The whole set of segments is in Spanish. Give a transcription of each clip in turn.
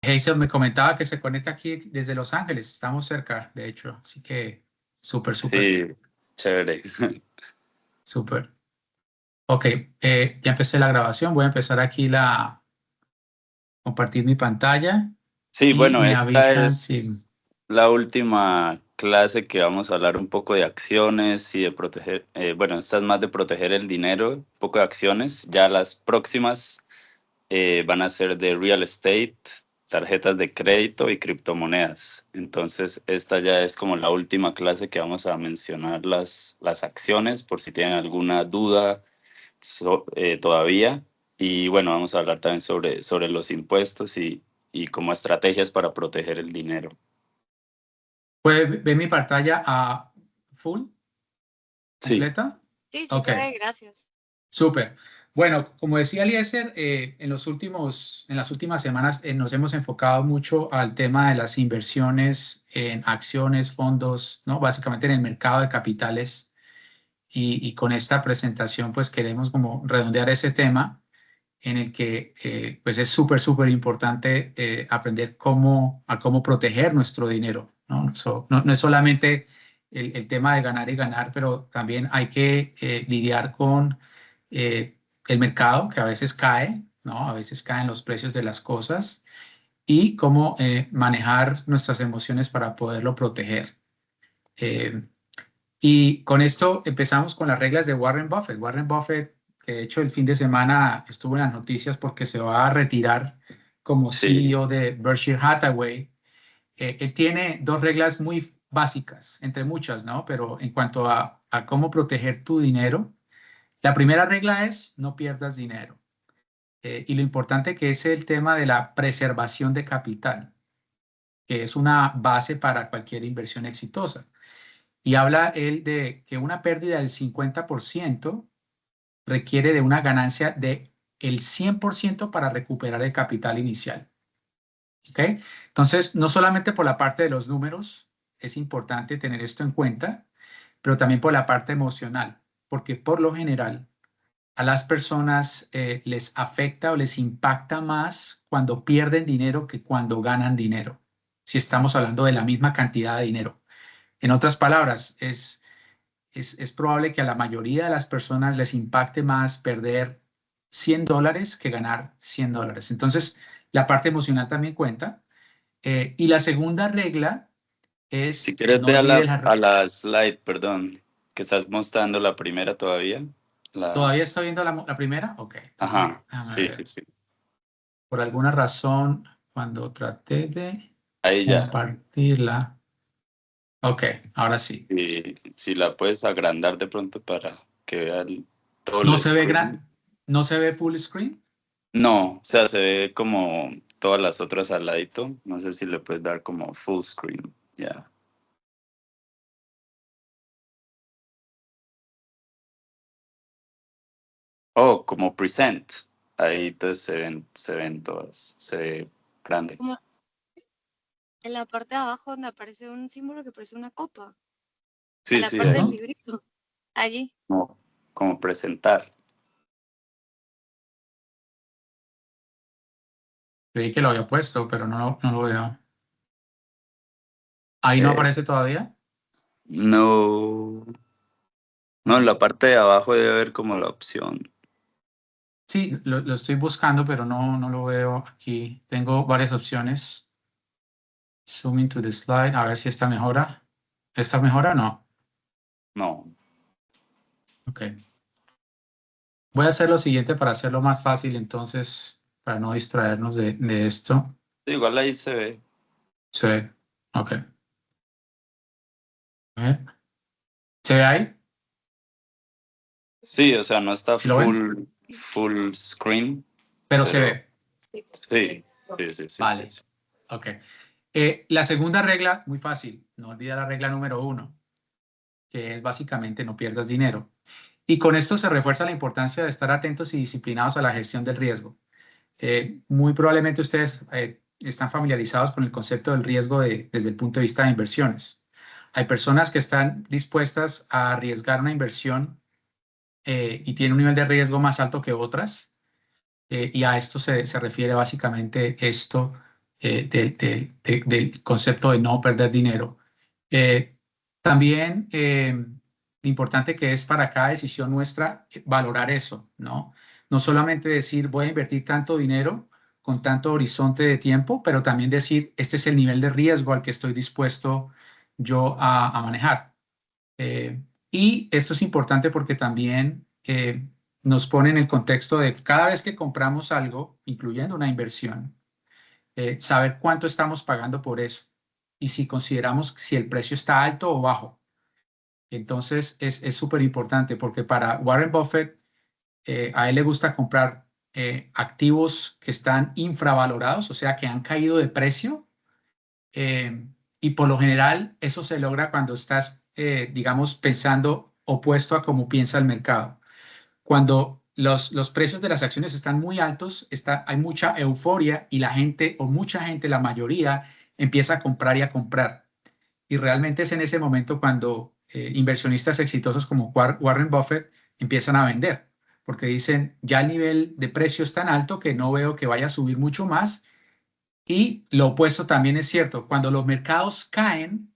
Hazel me comentaba que se conecta aquí desde Los Ángeles. Estamos cerca, de hecho. Así que súper, súper, Sí, chévere. súper. Ok, ya empecé la grabación. Voy a empezar aquí compartir mi pantalla Sí, y bueno, me esta avisan si... es la última clase que vamos a hablar un poco de acciones y de proteger, bueno, esta es más de proteger el dinero, un poco de acciones. Ya las próximas van a ser de real estate, tarjetas de crédito y criptomonedas. Entonces, esta ya es como la última clase que vamos a mencionar las acciones, por si tienen alguna duda todavía. Y bueno, vamos a hablar también sobre los impuestos y como estrategias para proteger el dinero. ¿Puede ver mi pantalla a full, Sí, completa? Sí, sí Ok, se ve, gracias. súper. Bueno, como decía Eliezer, en las últimas semanas nos hemos enfocado mucho al tema de las inversiones en acciones, fondos, ¿no? Básicamente en el mercado de capitales. Y con esta presentación, pues queremos como redondear ese tema en el que pues es súper, súper importante aprender cómo proteger nuestro dinero, ¿no? No es solamente el tema de ganar y ganar, pero también hay que lidiar con el mercado que a veces cae, ¿no? A veces caen los precios de las cosas y cómo manejar nuestras emociones para poderlo proteger. Eh, y con esto empezamos con las reglas de Warren Buffett. Warren Buffett, que de hecho el fin de semana estuvo en las noticias porque se va a retirar como sí, CEO de Berkshire Hathaway. Él tiene dos reglas muy básicas, entre muchas, ¿no? Pero en cuanto a cómo proteger tu dinero, la primera regla es no pierdas dinero. Y lo importante que es el tema de la preservación de capital, que es una base para cualquier inversión exitosa. Y habla él de que una pérdida del 50% requiere de una ganancia de el 100% para recuperar el capital inicial. ¿Ok? Entonces, no solamente por la parte de los números es importante tener esto en cuenta, pero también por la parte emocional, porque por lo general a las personas les afecta o les impacta más cuando pierden dinero que cuando ganan dinero, si estamos hablando de la misma cantidad de dinero. En otras palabras, es probable que a la mayoría de las personas les impacte más perder $100 que ganar $100. Entonces, la parte emocional también cuenta. Y la segunda regla si es quieres no ve a olvides la slide, perdón, que estás mostrando la primera todavía. ¿Todavía está viendo la primera? Ok, entonces Ajá, déjame sí, sí, ver. sí. Por alguna razón, cuando traté de Ahí ya. compartirla. Ok, ahora sí. Y si la puedes agrandar de pronto para que vea todo ¿No el se ve screen. no se ve full screen? No, o sea, se ve como todas las otras al ladito. No sé si le puedes dar como full screen. Ya. Oh, como present. Ahí entonces se ven todas. Se ve grande. Como en la parte de abajo donde aparece un símbolo que parece una copa. A Sí, la sí, parte del ahí. Ujú. librito. Allí. Como presentar. Creí que lo había puesto, pero no lo veo. ¿Ahí no Eh, aparece todavía? no. No, en Ok. la parte de abajo debe haber como la opción. Sí, lo estoy buscando, pero no lo veo aquí. Tengo varias opciones. Zoom into the slide, a ver si esta mejora. ¿Esta mejora? No. No. Ok. Voy a hacer lo siguiente para hacerlo más fácil, entonces, para no distraernos de esto. Igual ahí se ve. Sí. Ok. A ver. ¿Se ve ahí? Sí, o sea, no está ¿Sí lo ven? full screen, Pero se pero ve. sí, sí, sí, sí, sí, Vale. sí. Ok. La segunda regla, muy fácil. No olvida la regla número 1, que es básicamente no pierdas dinero. Y con esto se refuerza la importancia de estar atentos y disciplinados a la gestión del riesgo. Muy probablemente ustedes están familiarizados con el concepto del riesgo desde el punto de vista de inversiones. Hay personas que están dispuestas a arriesgar una inversión y tienen un nivel de riesgo más alto que otras. Y a esto se refiere básicamente esto del concepto de no perder dinero. También lo importante que es para cada decisión nuestra valorar eso, ¿no? No solamente decir voy a invertir tanto dinero con tanto horizonte de tiempo, pero también decir este es el nivel de riesgo al que estoy dispuesto yo a manejar. Y esto es importante porque también nos pone en el contexto de cada vez que compramos algo, incluyendo una inversión, saber cuánto estamos pagando por eso y si consideramos si el precio está alto o bajo. Entonces es súper importante porque para Warren Buffett, a él le gusta comprar activos que están infravalorados, o sea, que han caído de precio. Y por lo general eso se logra cuando estás, digamos, pensando opuesto a cómo piensa el mercado. Cuando los precios de las acciones están muy altos, hay mucha euforia y la gente, o mucha gente, la mayoría, empieza a comprar y a comprar. Y realmente es en ese momento cuando inversionistas exitosos como Warren Buffett empiezan a vender, porque dicen, ya el nivel de precio es tan alto que no veo que vaya a subir mucho más. Y lo opuesto también es cierto, cuando los mercados caen,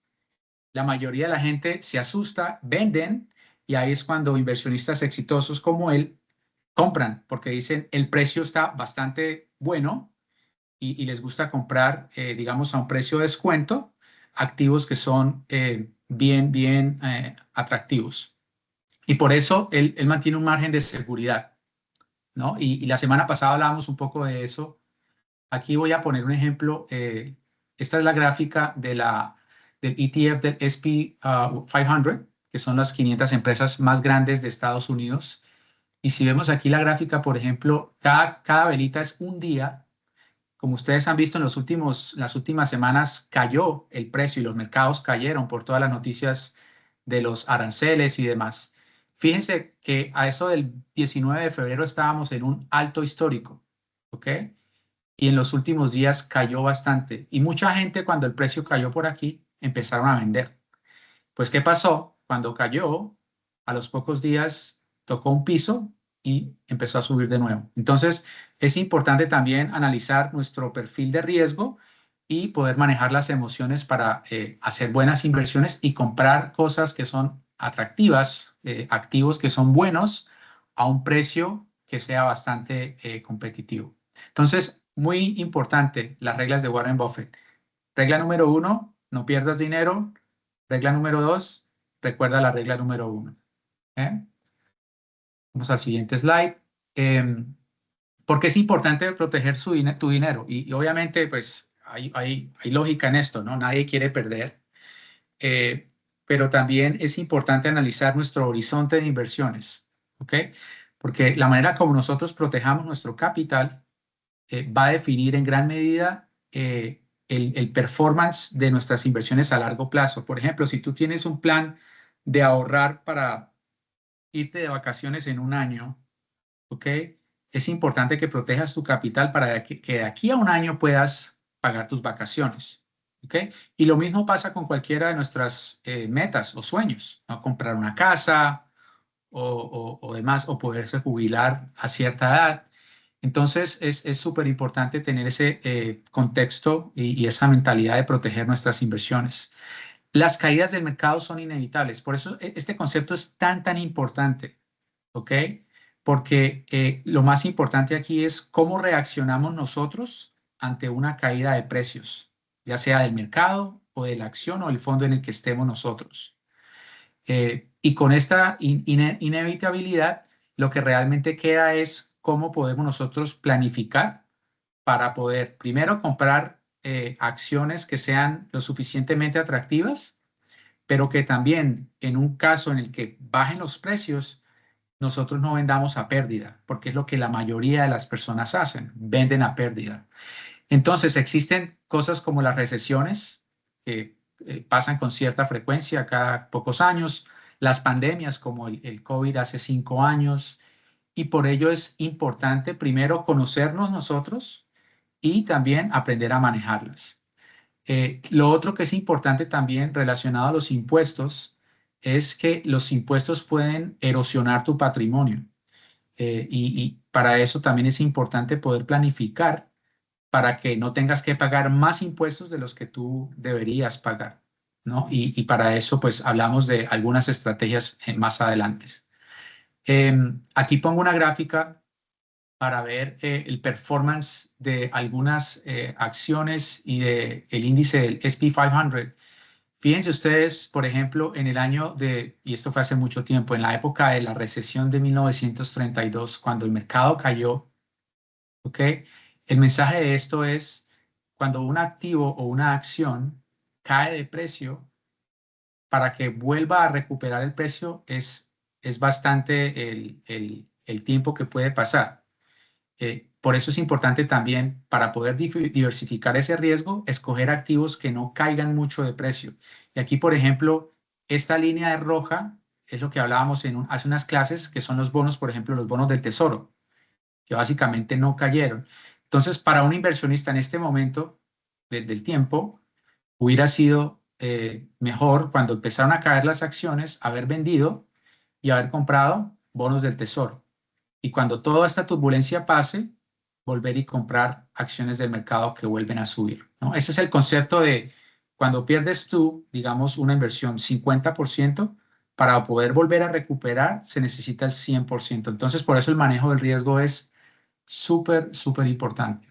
la mayoría de la gente se asusta, venden, y ahí es cuando inversionistas exitosos como él compran, porque dicen el precio está bastante bueno y les gusta comprar, digamos, a un precio de descuento, activos que son bien atractivos. Y por eso él mantiene un margen de seguridad, ¿no? Y la semana pasada hablábamos un poco de eso. Aquí voy a poner un ejemplo. Esta es la gráfica del ETF del SP 500, que son las 500 empresas más grandes de Estados Unidos. Y si vemos aquí la gráfica, por ejemplo, cada velita es un día. Como ustedes han visto en las últimas semanas, cayó el precio y los mercados cayeron por todas las noticias de los aranceles y demás. Fíjense que a eso del 19 de febrero estábamos en un alto histórico, ¿ok? Y en los últimos días cayó bastante. Y mucha gente cuando el precio cayó por aquí empezaron a vender. Pues, ¿qué pasó? Cuando cayó, a los pocos días tocó un piso y empezó a subir de nuevo. Entonces, es importante también analizar nuestro perfil de riesgo y poder manejar las emociones para hacer buenas inversiones y comprar cosas que son atractivas, activos que son buenos a un precio que sea bastante competitivo. Entonces, muy importante las reglas de Warren Buffett. Regla número 1, no pierdas dinero. Regla número 2, recuerda la regla número 1. Vamos al siguiente slide. Porque es importante proteger tu dinero. Y obviamente, pues, hay lógica en esto, ¿no? Nadie quiere perder. Pero también es importante analizar nuestro horizonte de inversiones, ¿ok? Porque la manera como nosotros protejamos nuestro capital va a definir en gran medida el performance de nuestras inversiones a largo plazo. Por ejemplo, si tú tienes un plan de ahorrar para irte de vacaciones en un año, ¿ok? Es importante que protejas tu capital para que de aquí a un año puedas pagar tus vacaciones, ¿ok? Y lo mismo pasa con cualquiera de nuestras metas o sueños, ¿no? Comprar una casa o demás, o poderse jubilar a cierta edad. Entonces, es súper importante tener ese contexto y esa mentalidad de proteger nuestras inversiones. Las caídas del mercado son inevitables. Por eso este concepto es tan importante, ¿ok? Porque lo más importante aquí es cómo reaccionamos nosotros ante una caída de precios, ya sea del mercado o de la acción o el fondo en el que estemos nosotros. Y con esta inevitabilidad, lo que realmente queda es cómo podemos nosotros planificar para poder primero comprar acciones que sean lo suficientemente atractivas, pero que también en un caso en el que bajen los precios, nosotros no vendamos a pérdida, porque es lo que la mayoría de las personas hacen, venden a pérdida. Entonces, existen cosas como las recesiones que pasan con cierta frecuencia cada pocos años, las pandemias como el COVID hace 5 años, y por ello es importante primero conocernos nosotros y también aprender a manejarlas. Lo otro que es importante también relacionado a los impuestos es que los impuestos pueden erosionar tu patrimonio y para eso también es importante poder planificar para que no tengas que pagar más impuestos de los que tú deberías pagar, ¿no? Y para eso, pues, hablamos de algunas estrategias más adelante. Aquí pongo una gráfica para ver el performance de algunas acciones y de el índice del S&P 500. Fíjense ustedes, por ejemplo, en el año de, y esto fue hace mucho tiempo, en la época de la recesión de 1932, cuando el mercado cayó, ¿ok? El mensaje de esto es, cuando un activo o una acción cae de precio, para que vuelva a recuperar el precio es bastante el tiempo que puede pasar. Por eso es importante también, para poder diversificar ese riesgo, escoger activos que no caigan mucho de precio. Y aquí, por ejemplo, esta línea de roja es lo que hablábamos hace unas clases, que son los bonos, por ejemplo, los bonos del tesoro, que básicamente no cayeron. Entonces, para un inversionista en este momento del tiempo, hubiera sido mejor, cuando empezaron a caer las acciones, haber vendido y haber comprado bonos del tesoro. Y cuando toda esta turbulencia pase, volver y comprar acciones del mercado que vuelven a subir, ¿no? Ese es el concepto de cuando pierdes tú, digamos, una inversión 50%, para poder volver a recuperar se necesita el 100%. Entonces, por eso el manejo del riesgo es súper, súper importante.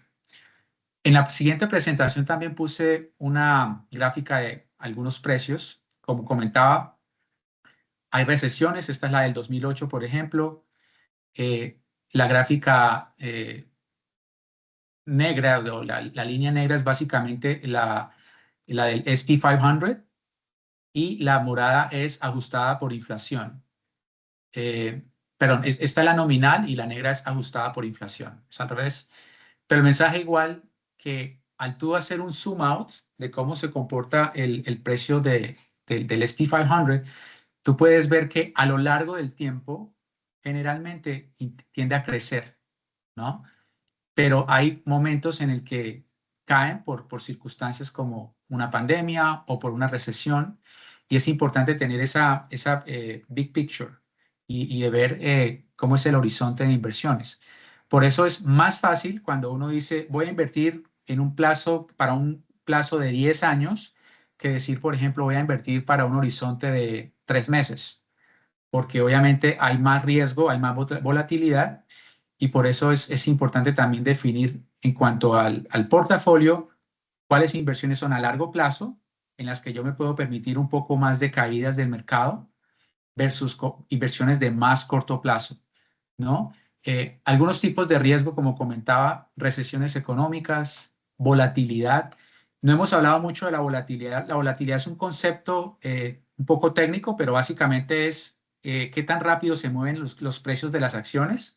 En la siguiente presentación también puse una gráfica de algunos precios. Como comentaba, hay recesiones. Esta es la del 2008, por ejemplo. La gráfica negra, o la línea negra, es básicamente la del S&P 500, y la morada es ajustada por inflación. Perdón, esta es la nominal y la negra es ajustada por inflación. Es al revés. Pero el mensaje igual, que al tú hacer un zoom out de cómo se comporta el precio del S&P 500, tú puedes ver que a lo largo del tiempo generalmente tiende a crecer, ¿no? Pero hay momentos en el que caen por circunstancias como una pandemia o por una recesión, y es importante tener esa big picture y de ver cómo es el horizonte de inversiones. Por eso es más fácil cuando uno dice, voy a invertir para un plazo de 10 años, que decir, por ejemplo, voy a invertir para un horizonte de 3 meses, porque obviamente hay más riesgo, hay más volatilidad, y por eso es importante también definir, en cuanto al portafolio, cuáles inversiones son a largo plazo, en las que yo me puedo permitir un poco más de caídas del mercado, versus inversiones de más corto plazo, ¿no? Algunos tipos de riesgo, como comentaba, recesiones económicas, volatilidad. No hemos hablado mucho de la volatilidad. La volatilidad es un concepto un poco técnico, pero básicamente es qué tan rápido se mueven los precios de las acciones.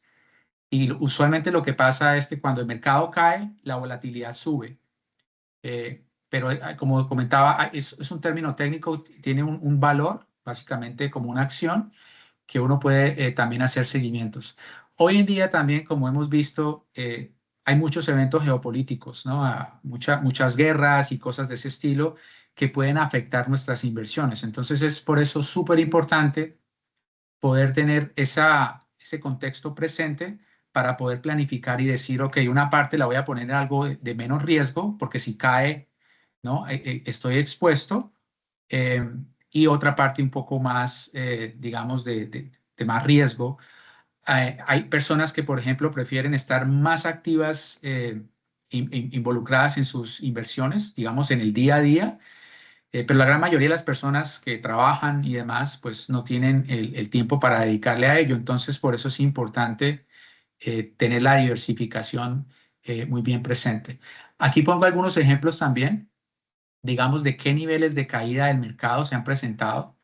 Y usualmente lo que pasa es que cuando el mercado cae, la volatilidad sube. Pero como comentaba, es un término técnico, tiene un valor, básicamente como una acción, que uno puede también hacer seguimientos. Hoy en día también, como hemos visto, hay muchos eventos geopolíticos, ¿no? Muchas guerras y cosas de ese estilo que pueden afectar nuestras inversiones. Entonces es por eso súper importante poder tener ese contexto presente, para poder planificar y decir, ok, una parte la voy a poner en algo de menos riesgo, porque si cae, ¿no? Estoy expuesto, eh, y otra parte un poco más, digamos, de más riesgo. Hay personas que, por ejemplo, prefieren estar más activas, involucradas en sus inversiones, digamos, en el día a día, pero la gran mayoría de las personas que trabajan y demás, pues no tienen el tiempo para dedicarle a ello. Entonces, por eso es importante tener la diversificación muy bien presente. Aquí pongo algunos ejemplos también, digamos, de qué niveles de caída del mercado se han presentado.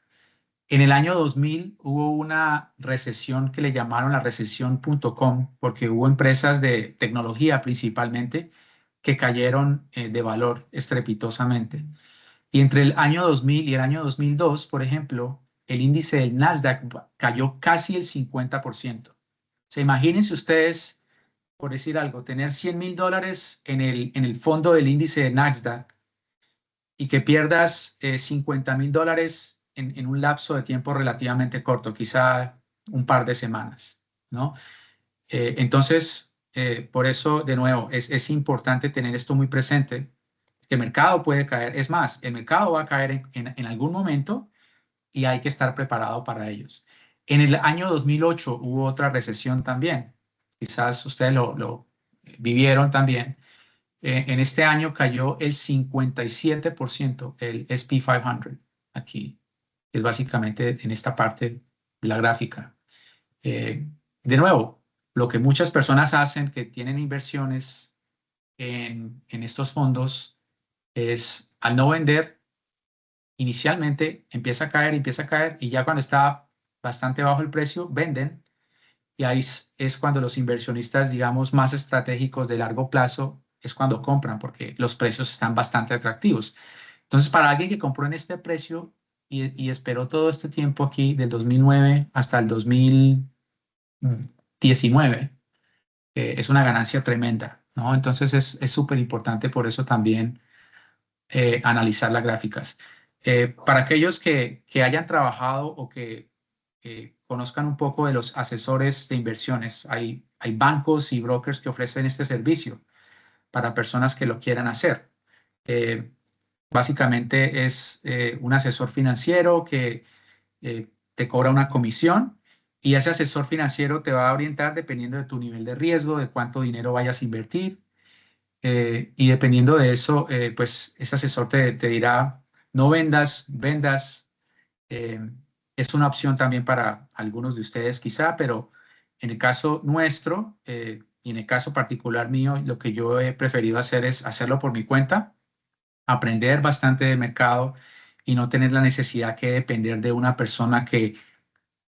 En el año 2000 hubo una recesión que le llamaron la recesión.com, porque hubo empresas de tecnología principalmente que cayeron de valor estrepitosamente. Y entre el año 2000 y el año 2002, por ejemplo, el índice del Nasdaq cayó casi el 50%. O sea, imagínense ustedes, por decir algo, tener $100,000 en el fondo del índice de Nasdaq, y que pierdas $50,000 en un lapso de tiempo relativamente corto, quizá un par de semanas, ¿no? Entonces, por eso, de nuevo, es importante tener esto muy presente. El mercado puede caer. Es más, el mercado va a caer en algún momento y hay que estar preparado para ellos. En el año 2008 hubo otra recesión también. Quizás ustedes lo vivieron también. En este año cayó el 57%, el S&P 500, aquí. Es básicamente en esta parte de la gráfica. De nuevo, lo que muchas personas hacen que tienen inversiones en estos fondos es al no vender, inicialmente empieza a caer y ya cuando está bastante bajo el precio, venden y ahí es cuando los inversionistas, digamos, más estratégicos de largo plazo es cuando compran porque los precios están bastante atractivos. Entonces, para alguien que compró en este precio y esperó todo este tiempo aquí, del 2009 hasta el 2019, es una ganancia tremenda, ¿no? Entonces, es súper importante por eso también analizar las gráficas. Para aquellos que hayan trabajado o que conozcan un poco de los asesores de inversiones, hay bancos y brokers que ofrecen este servicio para personas que lo quieran hacer. Eh, Básicamente es un asesor financiero que te cobra una comisión y ese asesor financiero te va a orientar dependiendo de tu nivel de riesgo, de cuánto dinero vayas a invertir. Y dependiendo de eso, pues ese asesor te dirá, no vendas, vendas. Eh, es una opción también para algunos de ustedes quizá, pero en el caso nuestro y en el caso particular mío, lo que yo he preferido hacer es hacerlo por mi cuenta, aprender bastante del mercado y no tener la necesidad que depender de una persona que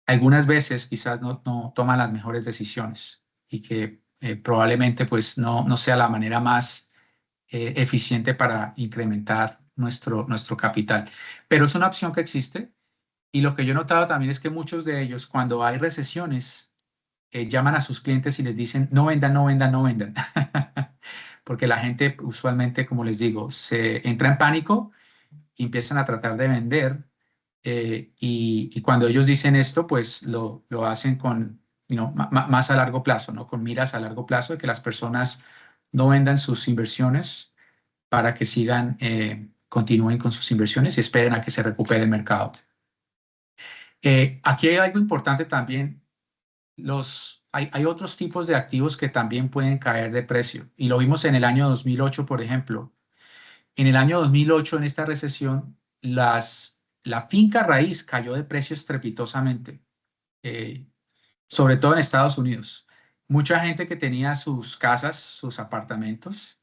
algunas veces quizás no toma las mejores decisiones y que probablemente pues no sea la manera más eficiente para incrementar nuestro capital. Pero es una opción que existe y lo que yo he notado también es que muchos de ellos, cuando hay recesiones, llaman a sus clientes y les dicen, no vendan, no vendan, no vendan. Porque la gente usualmente, como les digo, se entra en pánico y empiezan a tratar de vender. Y cuando ellos dicen esto, pues lo hacen con, más a largo plazo, ¿no? Con miras a largo plazo de que las personas no vendan sus inversiones para que sigan, continúen con sus inversiones y esperen a que se recupere el mercado. Aquí hay algo importante también. Hay otros tipos de activos que también pueden caer de precio y lo vimos en el año 2008, por ejemplo. En el año 2008, en esta recesión, la finca raíz cayó de precio estrepitosamente, eh, sobre todo en Estados Unidos. Mucha gente que tenía sus casas, sus apartamentos,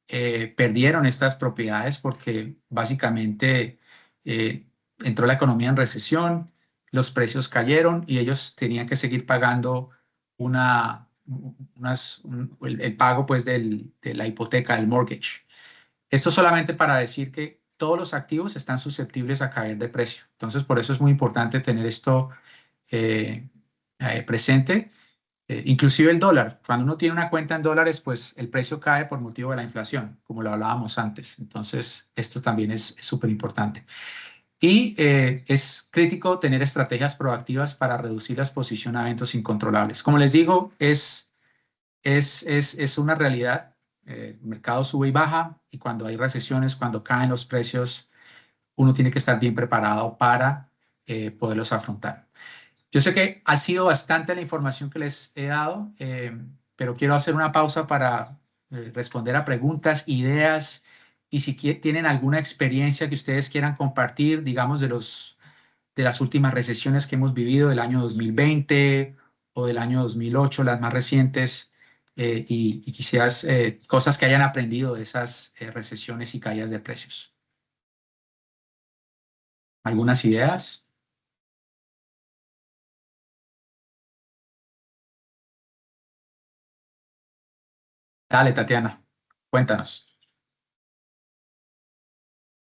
perdieron estas propiedades porque básicamente eh, entró la economía en recesión, los precios cayeron y ellos tenían que seguir pagando el pago pues de la hipoteca, del mortgage. Esto solamente para decir que todos los activos están susceptibles a caer de precio. Entonces, por eso es muy importante tener esto eh, presente. Inclusive el dólar, cuando uno tiene una cuenta en dólares, pues el precio cae por motivo de la inflación, como lo hablábamos antes. Entonces, esto también es súper importante. Y es crítico tener estrategias proactivas para reducir la exposición a eventos incontrolables. Como les digo, es una realidad. El mercado sube y baja y cuando hay recesiones, cuando caen los precios, uno tiene que estar bien preparado para poderlos afrontar. Yo sé que ha sido bastante la información que les he dado, pero quiero hacer una pausa para responder a preguntas, ideas y si tienen alguna experiencia que ustedes quieran compartir, digamos, de las últimas recesiones que hemos vivido del año 2020 o del año 2008, las más recientes, y quizás cosas que hayan aprendido de esas recesiones y caídas de precios. ¿Algunas ideas? Dale, Tatiana, cuéntanos.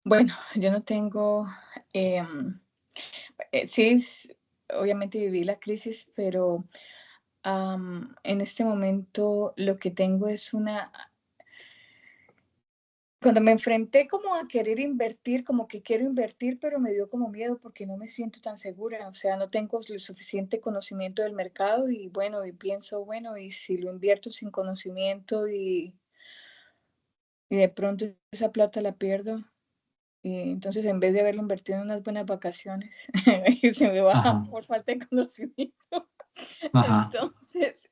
Bueno, yo no tengo, sí, obviamente viví la crisis, pero en este momento lo que tengo es cuando me enfrenté como a querer invertir, como que quiero invertir, pero me dio como miedo porque no me siento tan segura, o sea, no tengo el suficiente conocimiento del mercado y bueno, y pienso, bueno, y si lo invierto sin conocimiento y de pronto esa plata la pierdo, y entonces en vez de haberlo invertido en unas buenas vacaciones, se me va Ajá, por falta de conocimiento. ajá, Entonces,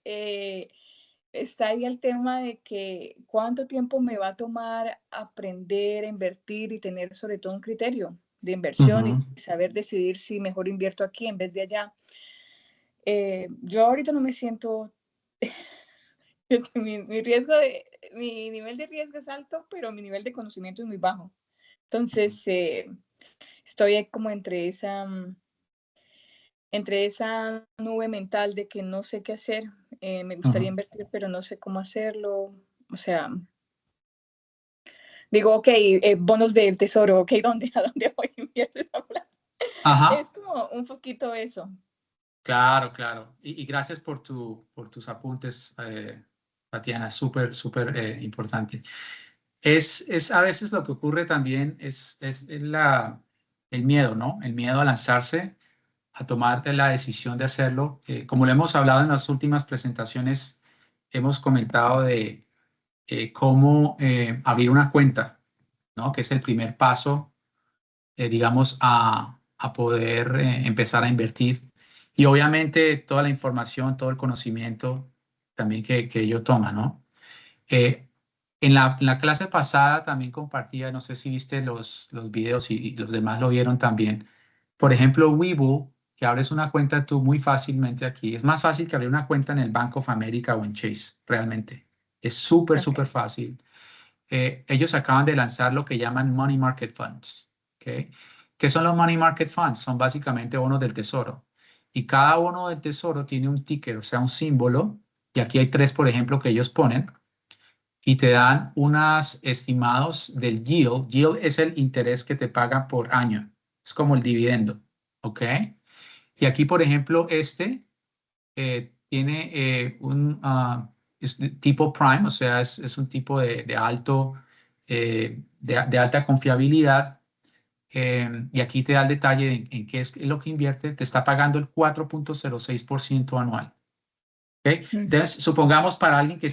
está ahí el tema de que cuánto tiempo me va a tomar aprender a invertir y tener sobre todo un criterio de inversión ujú, y saber decidir si mejor invierto aquí en vez de allá. Yo ahorita no me siento, mi nivel de riesgo es alto, pero mi nivel de conocimiento es muy bajo. Entonces, estoy ahí como entre esa nube mental de que no sé qué hacer, me gustaría ujú. invertir, pero no sé cómo hacerlo. O sea, digo, ok, bonos del tesoro, ok, ¿a dónde voy a invertir esa plata? Es Ajá, como un poquito eso. claro, claro. Y gracias por tus apuntes, Tatiana, súper, súper importante. Es a veces lo que ocurre también, es el miedo, ¿no? El miedo a lanzarse, a tomar la decisión de hacerlo. Como lo hemos hablado en las últimas presentaciones, hemos comentado de cómo abrir una cuenta, ¿no? Que es el primer paso, digamos, a poder empezar a invertir. Y obviamente toda la información, todo el conocimiento también que ello toma, ¿no? Eh, en la clase pasada también compartía, no sé si viste los videos y los demás lo vieron también. Por ejemplo, Webull, que abres una cuenta tú muy fácilmente aquí. Es más fácil que abrir una cuenta en el Bank of America o en Chase, realmente. Es súper, súper Okay. fácil. Ellos acaban de lanzar lo que llaman Money Market Funds. ¿Ok? ¿Qué son los Money Market Funds? Son básicamente bonos del tesoro. Y cada bono del tesoro tiene un ticker, o sea, un símbolo. Y aquí hay tres, por ejemplo, que ellos ponen y te dan unos estimados del yield. Yield es el interés que te paga por año. Es como el dividendo. ¿Ok? Y aquí, por ejemplo, tiene es de tipo prime, o sea, es un tipo de alto, de alta confiabilidad. Y aquí te da el detalle en qué es lo que invierte. Te está pagando el 4,06% anual. ¿Ok? Entonces, supongamos para alguien que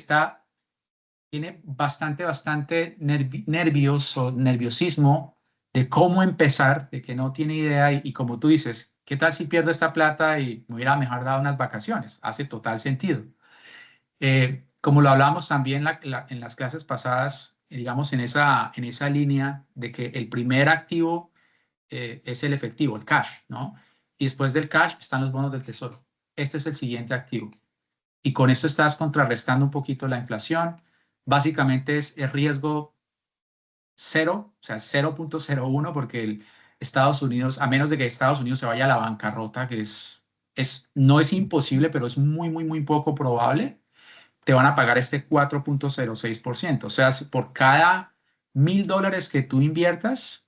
tiene bastante nervioso, nerviosismo de cómo empezar, de que no tiene idea y como tú dices, ¿qué tal si pierdo esta plata y me hubiera mejor dado unas vacaciones? Hace total sentido. Como lo hablamos también en las clases pasadas, digamos en esa línea de que el primer activo es el efectivo, el cash, ¿no? Y después del cash están los bonos del tesoro. Este es el siguiente activo. Y con esto estás contrarrestando un poquito la inflación. Básicamente es el riesgo cero, o sea, 0,01, porque Estados Unidos, a menos de que Estados Unidos se vaya a la bancarrota, que no es imposible, pero es muy, muy, muy poco probable, te van a pagar este 4,06%. O sea, por cada $1,000 que tú inviertas,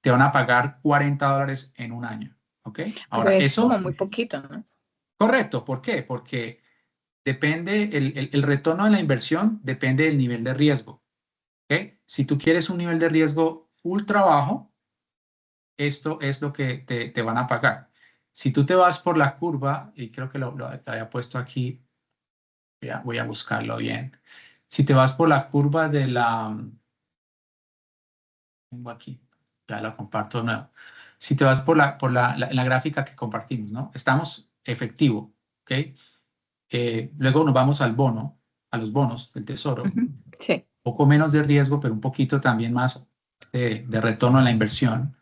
te van a pagar $40 en un año. ¿Ok? Pero Ahora, es como eso, muy poquito, ¿no? correcto. ¿Por qué? Porque depende, el retorno de la inversión depende del nivel de riesgo. ¿Ok? Si tú quieres un nivel de riesgo ultra bajo, esto es lo que te van a pagar. Si tú te vas por la curva, y creo que lo había puesto aquí, voy a buscarlo bien. Si te vas por la curva tengo aquí, ya lo comparto de nuevo. Si te vas en la gráfica que compartimos, ¿no? Estamos efectivo, ¿ok? Luego nos vamos al bono, a los bonos del tesoro, Sí. poco menos de riesgo, pero un poquito también más de retorno a la inversión.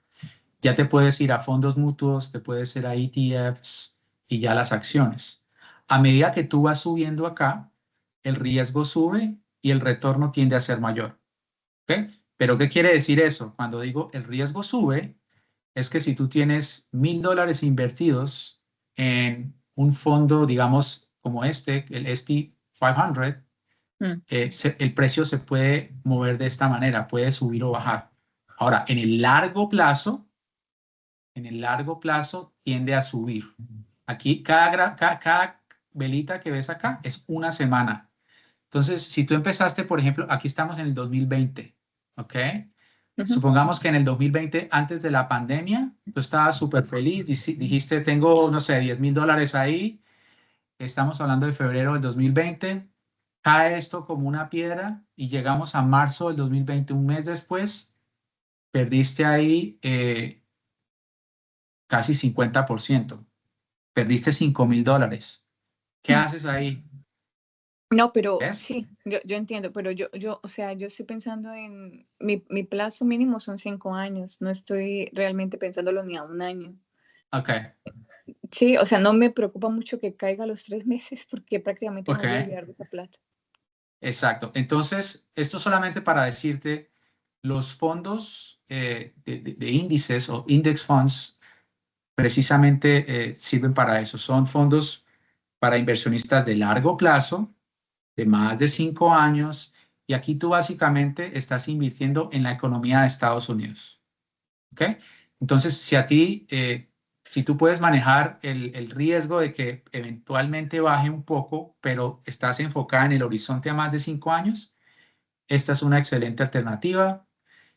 Ya te puedes ir a fondos mutuos, te puedes ir a ETFs y ya las acciones. A medida que tú vas subiendo acá, el riesgo sube y el retorno tiende a ser mayor. ¿Ok? Pero ¿qué quiere decir eso? Cuando digo el riesgo sube, es que si tú tienes $1,000 invertidos en un fondo, digamos, como este, el SP 500, Mm. el precio se puede mover de esta manera, puede subir o bajar. Ahora, en el largo plazo tiende a subir. Aquí cada velita que ves acá es una semana. Entonces, si tú empezaste, por ejemplo, aquí estamos en el 2020, ¿ok? Ujú. Supongamos que en el 2020, antes de la pandemia, tú estabas súper feliz, dijiste, tengo, no sé, $10,000 ahí, estamos hablando de febrero del 2020, cae esto como una piedra y llegamos a marzo del 2020, un mes después, perdiste ahí casi 50%, perdiste $5,000. ¿Qué haces ahí? No, pero ¿Ves? sí, yo entiendo, pero o sea, yo estoy pensando en, mi plazo mínimo son 5 años, no estoy realmente pensándolo ni a un año. Ok, Sí, o sea, no me preocupa mucho que caiga a los 3 meses porque prácticamente me ok, voy a olvidar de esa plata. exacto. Entonces, esto solamente para decirte, los fondos de índices o index funds precisamente sirven para eso. Son fondos para inversionistas de largo plazo, de más de 5 años, y aquí tú básicamente estás invirtiendo en la economía de Estados Unidos. ¿Ok? Entonces, si tú puedes manejar el riesgo de que eventualmente baje un poco, pero estás enfocada en el horizonte a más de 5 años, esta es una excelente alternativa.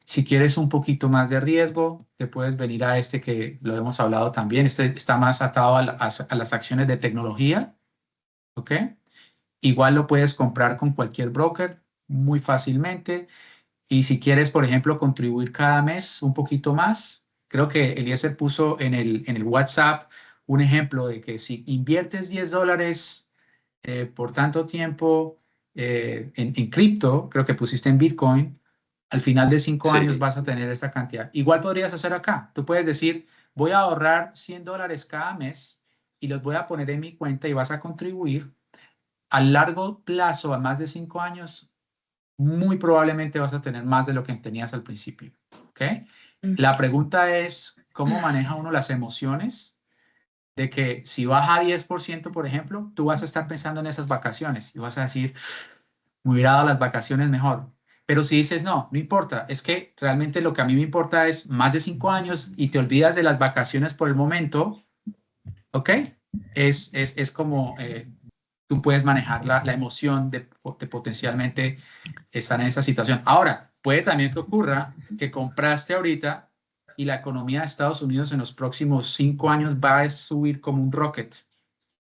Si quieres un poquito más de riesgo, te puedes venir a este que lo hemos hablado también. Este está más atado a las acciones de tecnología. ¿Ok? Igual lo puedes comprar con cualquier broker muy fácilmente. Y si quieres, por ejemplo, contribuir cada mes un poquito más, creo que Eliezer puso en el WhatsApp un ejemplo de que si inviertes $10 por tanto tiempo en cripto, creo que pusiste en Bitcoin, al final de 5 años Sí, vas a tener esta cantidad. Igual podrías hacer acá. Tú puedes decir, voy a ahorrar $100 cada mes y los voy a poner en mi cuenta y vas a contribuir. A largo plazo, a más de 5 años, muy probablemente vas a tener más de lo que tenías al principio. ¿Ok? La pregunta es, ¿cómo maneja uno las emociones? De que si baja a 10%, por ejemplo, tú vas a estar pensando en esas vacaciones y vas a decir, me hubiera dado las vacaciones mejor. Pero si dices, no, no importa, es que realmente lo que a mí me importa es más de 5 años y te olvidas de las vacaciones por el momento, ¿ok? Es como tú puedes manejar la emoción de potencialmente estar en esa situación. Ahora, puede también que ocurra que compraste ahorita y la economía de Estados Unidos en los próximos 5 años va a subir como un rocket,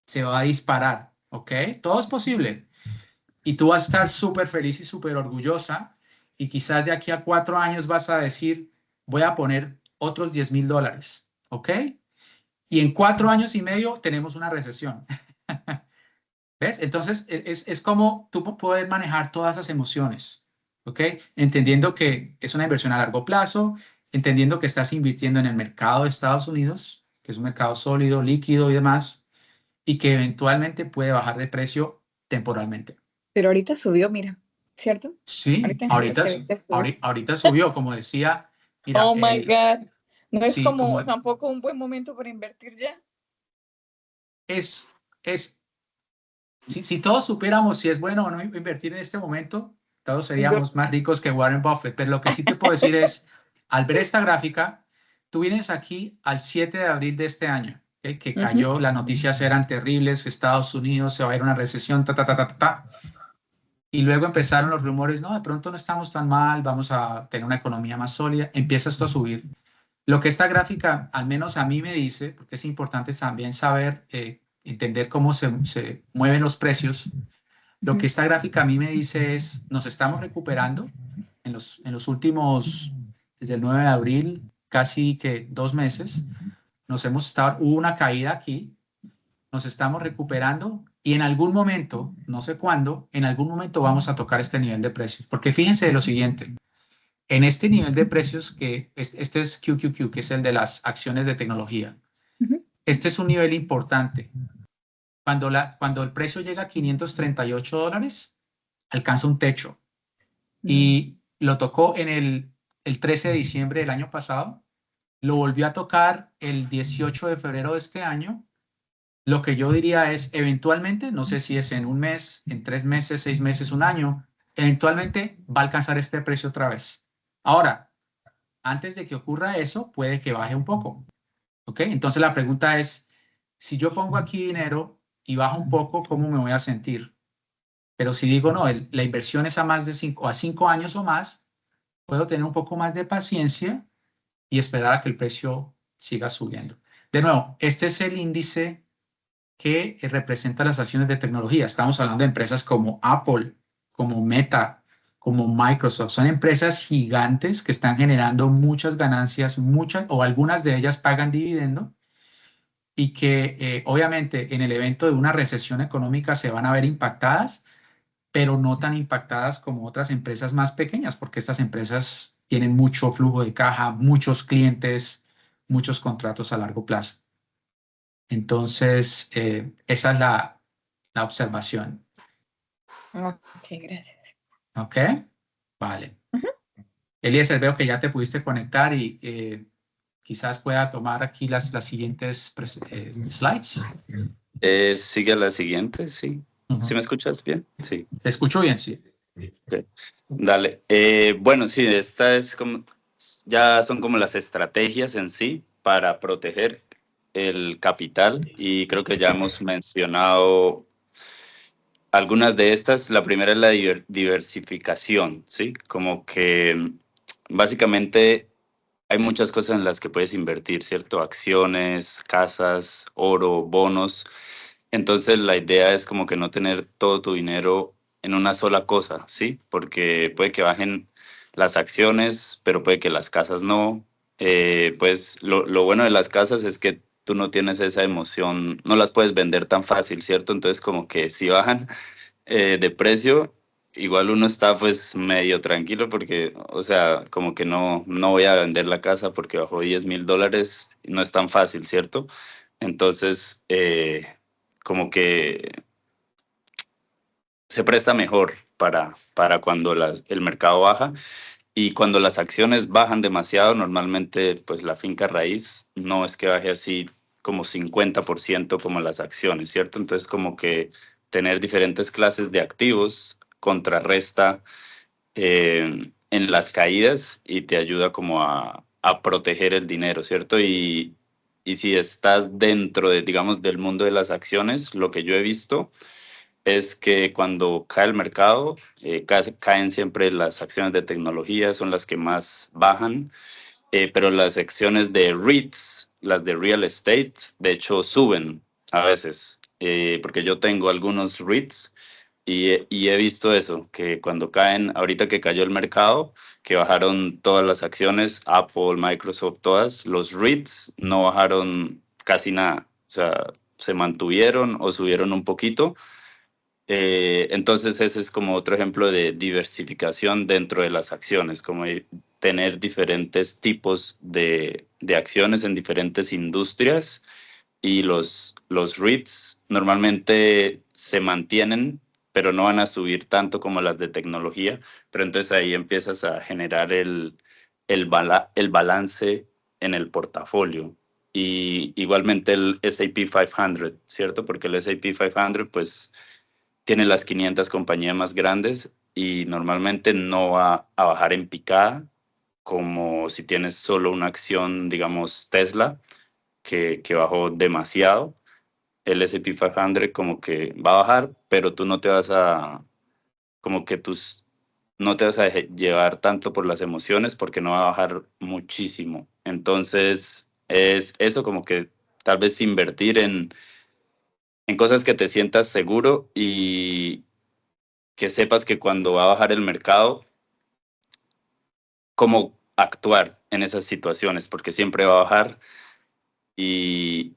se va a disparar, ¿ok? Todo es posible. Y tú vas a estar súper feliz y súper orgullosa y quizás de aquí a 4 años vas a decir, voy a poner otros $10,000, ¿ok? Y en 4 años y medio tenemos una recesión. ¿Ves? Entonces, es como tú poder manejar todas esas emociones, ¿ok? Entendiendo que es una inversión a largo plazo, entendiendo que estás invirtiendo en el mercado de Estados Unidos, que es un mercado sólido, líquido y demás, y que eventualmente puede bajar de precio temporalmente. Pero ahorita subió, mira, ¿cierto? Sí, Ahorita en julio se ve que subió. ahorita subió, como decía, mira, Oh my God. No es sí, como tampoco un buen momento para invertir ya. es, es, si todos supiéramos si es bueno o no invertir en este momento, todos Yo- seríamos más ricos que Warren Buffett. Pero lo que sí te puedo decir es, al ver esta gráfica, tú vienes aquí al 7 de abril de este año, ¿ok? Que Ujú. cayó, las noticias eran terribles, Estados Unidos se va a ir a una recesión, ta, ta, ta, ta, ta, ta. Y luego empezaron los rumores, no, de pronto no estamos tan mal, vamos a tener una economía más sólida, empieza esto a subir. Lo que esta gráfica, al menos a mí me dice, porque es importante también saber, entender cómo se mueven los precios, lo que esta gráfica a mí me dice es, nos estamos recuperando en los últimos, desde el 9 de abril, casi que 2 meses, hubo una caída aquí, nos estamos recuperando y en algún momento, no sé cuándo, en algún momento vamos a tocar este nivel de precios. Porque fíjense de lo siguiente, en este nivel de precios que este es QQQ, que es el de las acciones de tecnología, Ujú. este es un nivel importante. Cuando el precio llega a $538, alcanza un techo y lo tocó el 13 de diciembre del año pasado, lo volvió a tocar el 18 de febrero de este año. Lo que yo diría es, eventualmente, no sé si es en un mes, en 3 meses, 6 meses, un año, eventualmente va a alcanzar este precio otra vez. Ahora, antes de que ocurra eso, puede que baje un poco. ¿Ok? Entonces la pregunta es, si yo pongo aquí dinero y baja un poco, ¿cómo me voy a sentir? Pero si digo, no, la inversión es a más de 5 años o más, puedo tener un poco más de paciencia y esperar a que el precio siga subiendo. De nuevo, este es el índice que representa las acciones de tecnología. Estamos hablando de empresas como Apple, como Meta, como Microsoft. Son empresas gigantes que están generando muchas ganancias, muchas o algunas de ellas pagan dividendo y que obviamente en el evento de una recesión económica se van a ver impactadas, pero no tan impactadas como otras empresas más pequeñas, porque estas empresas tienen mucho flujo de caja, muchos clientes, muchos contratos a largo plazo. Entonces, esa es la observación. Ok, gracias. ¿Ok? Vale. Ujú. Eliezer, veo que ya te pudiste conectar y quizás pueda tomar aquí las siguientes slides. Sigue la siguiente, sí. ¿Sí me escuchas bien? Sí. Te escucho bien, sí. Ok. Dale. Bueno, sí, esta es como, ya son como las estrategias en sí para proteger el capital y creo que ya hemos mencionado algunas de estas. La primera es la diversificación, ¿sí? Como que básicamente hay muchas cosas en las que puedes invertir, ¿cierto? Acciones, casas, oro, bonos. Entonces la idea es como que no tener todo tu dinero en una sola cosa, ¿sí? Porque puede que bajen las acciones, pero puede que las casas no. Pues lo bueno de las casas es que tú no tienes esa emoción, no las puedes vender tan fácil, ¿cierto? Entonces como que si bajan de precio, igual uno está pues medio tranquilo porque, o sea, como que no voy a vender la casa porque bajó $10,000, no es tan fácil, ¿cierto? Entonces, como que se presta mejor para cuando el mercado baja y cuando las acciones bajan demasiado, normalmente pues la finca raíz no es que baje así como 50% como las acciones, ¿cierto? Entonces como que tener diferentes clases de activos contrarresta en las caídas y te ayuda como a proteger el dinero, ¿cierto? Y si estás dentro de, digamos, del mundo de las acciones, lo que yo he visto es que cuando cae el mercado, caen siempre las acciones de tecnología, son las que más bajan, pero las acciones de REITs, las de real estate, de hecho suben a veces, porque yo tengo algunos REITs y he visto eso, que cuando caen, ahorita que cayó el mercado, que bajaron todas las acciones, Apple, Microsoft, todas, los REITs no bajaron casi nada, o sea, se mantuvieron o subieron un poquito. Entonces ese es como otro ejemplo de diversificación dentro de las acciones, como tener diferentes tipos de acciones en diferentes industrias y los REITs normalmente se mantienen, pero no van a subir tanto como las de tecnología, pero entonces ahí empiezas a generar el balance en el portafolio. Y igualmente el S&P 500, ¿cierto? Porque el S&P 500 pues tiene las 500 compañías más grandes y normalmente no va a bajar en picada como si tienes solo una acción, digamos Tesla, que bajó demasiado. El S&P 500 como que va a bajar, pero tú no te vas a, como que no te vas a llevar tanto por las emociones porque no va a bajar muchísimo. Entonces, es eso como que tal vez invertir en cosas que te sientas seguro y que sepas que cuando va a bajar el mercado, cómo actuar en esas situaciones, porque siempre va a bajar y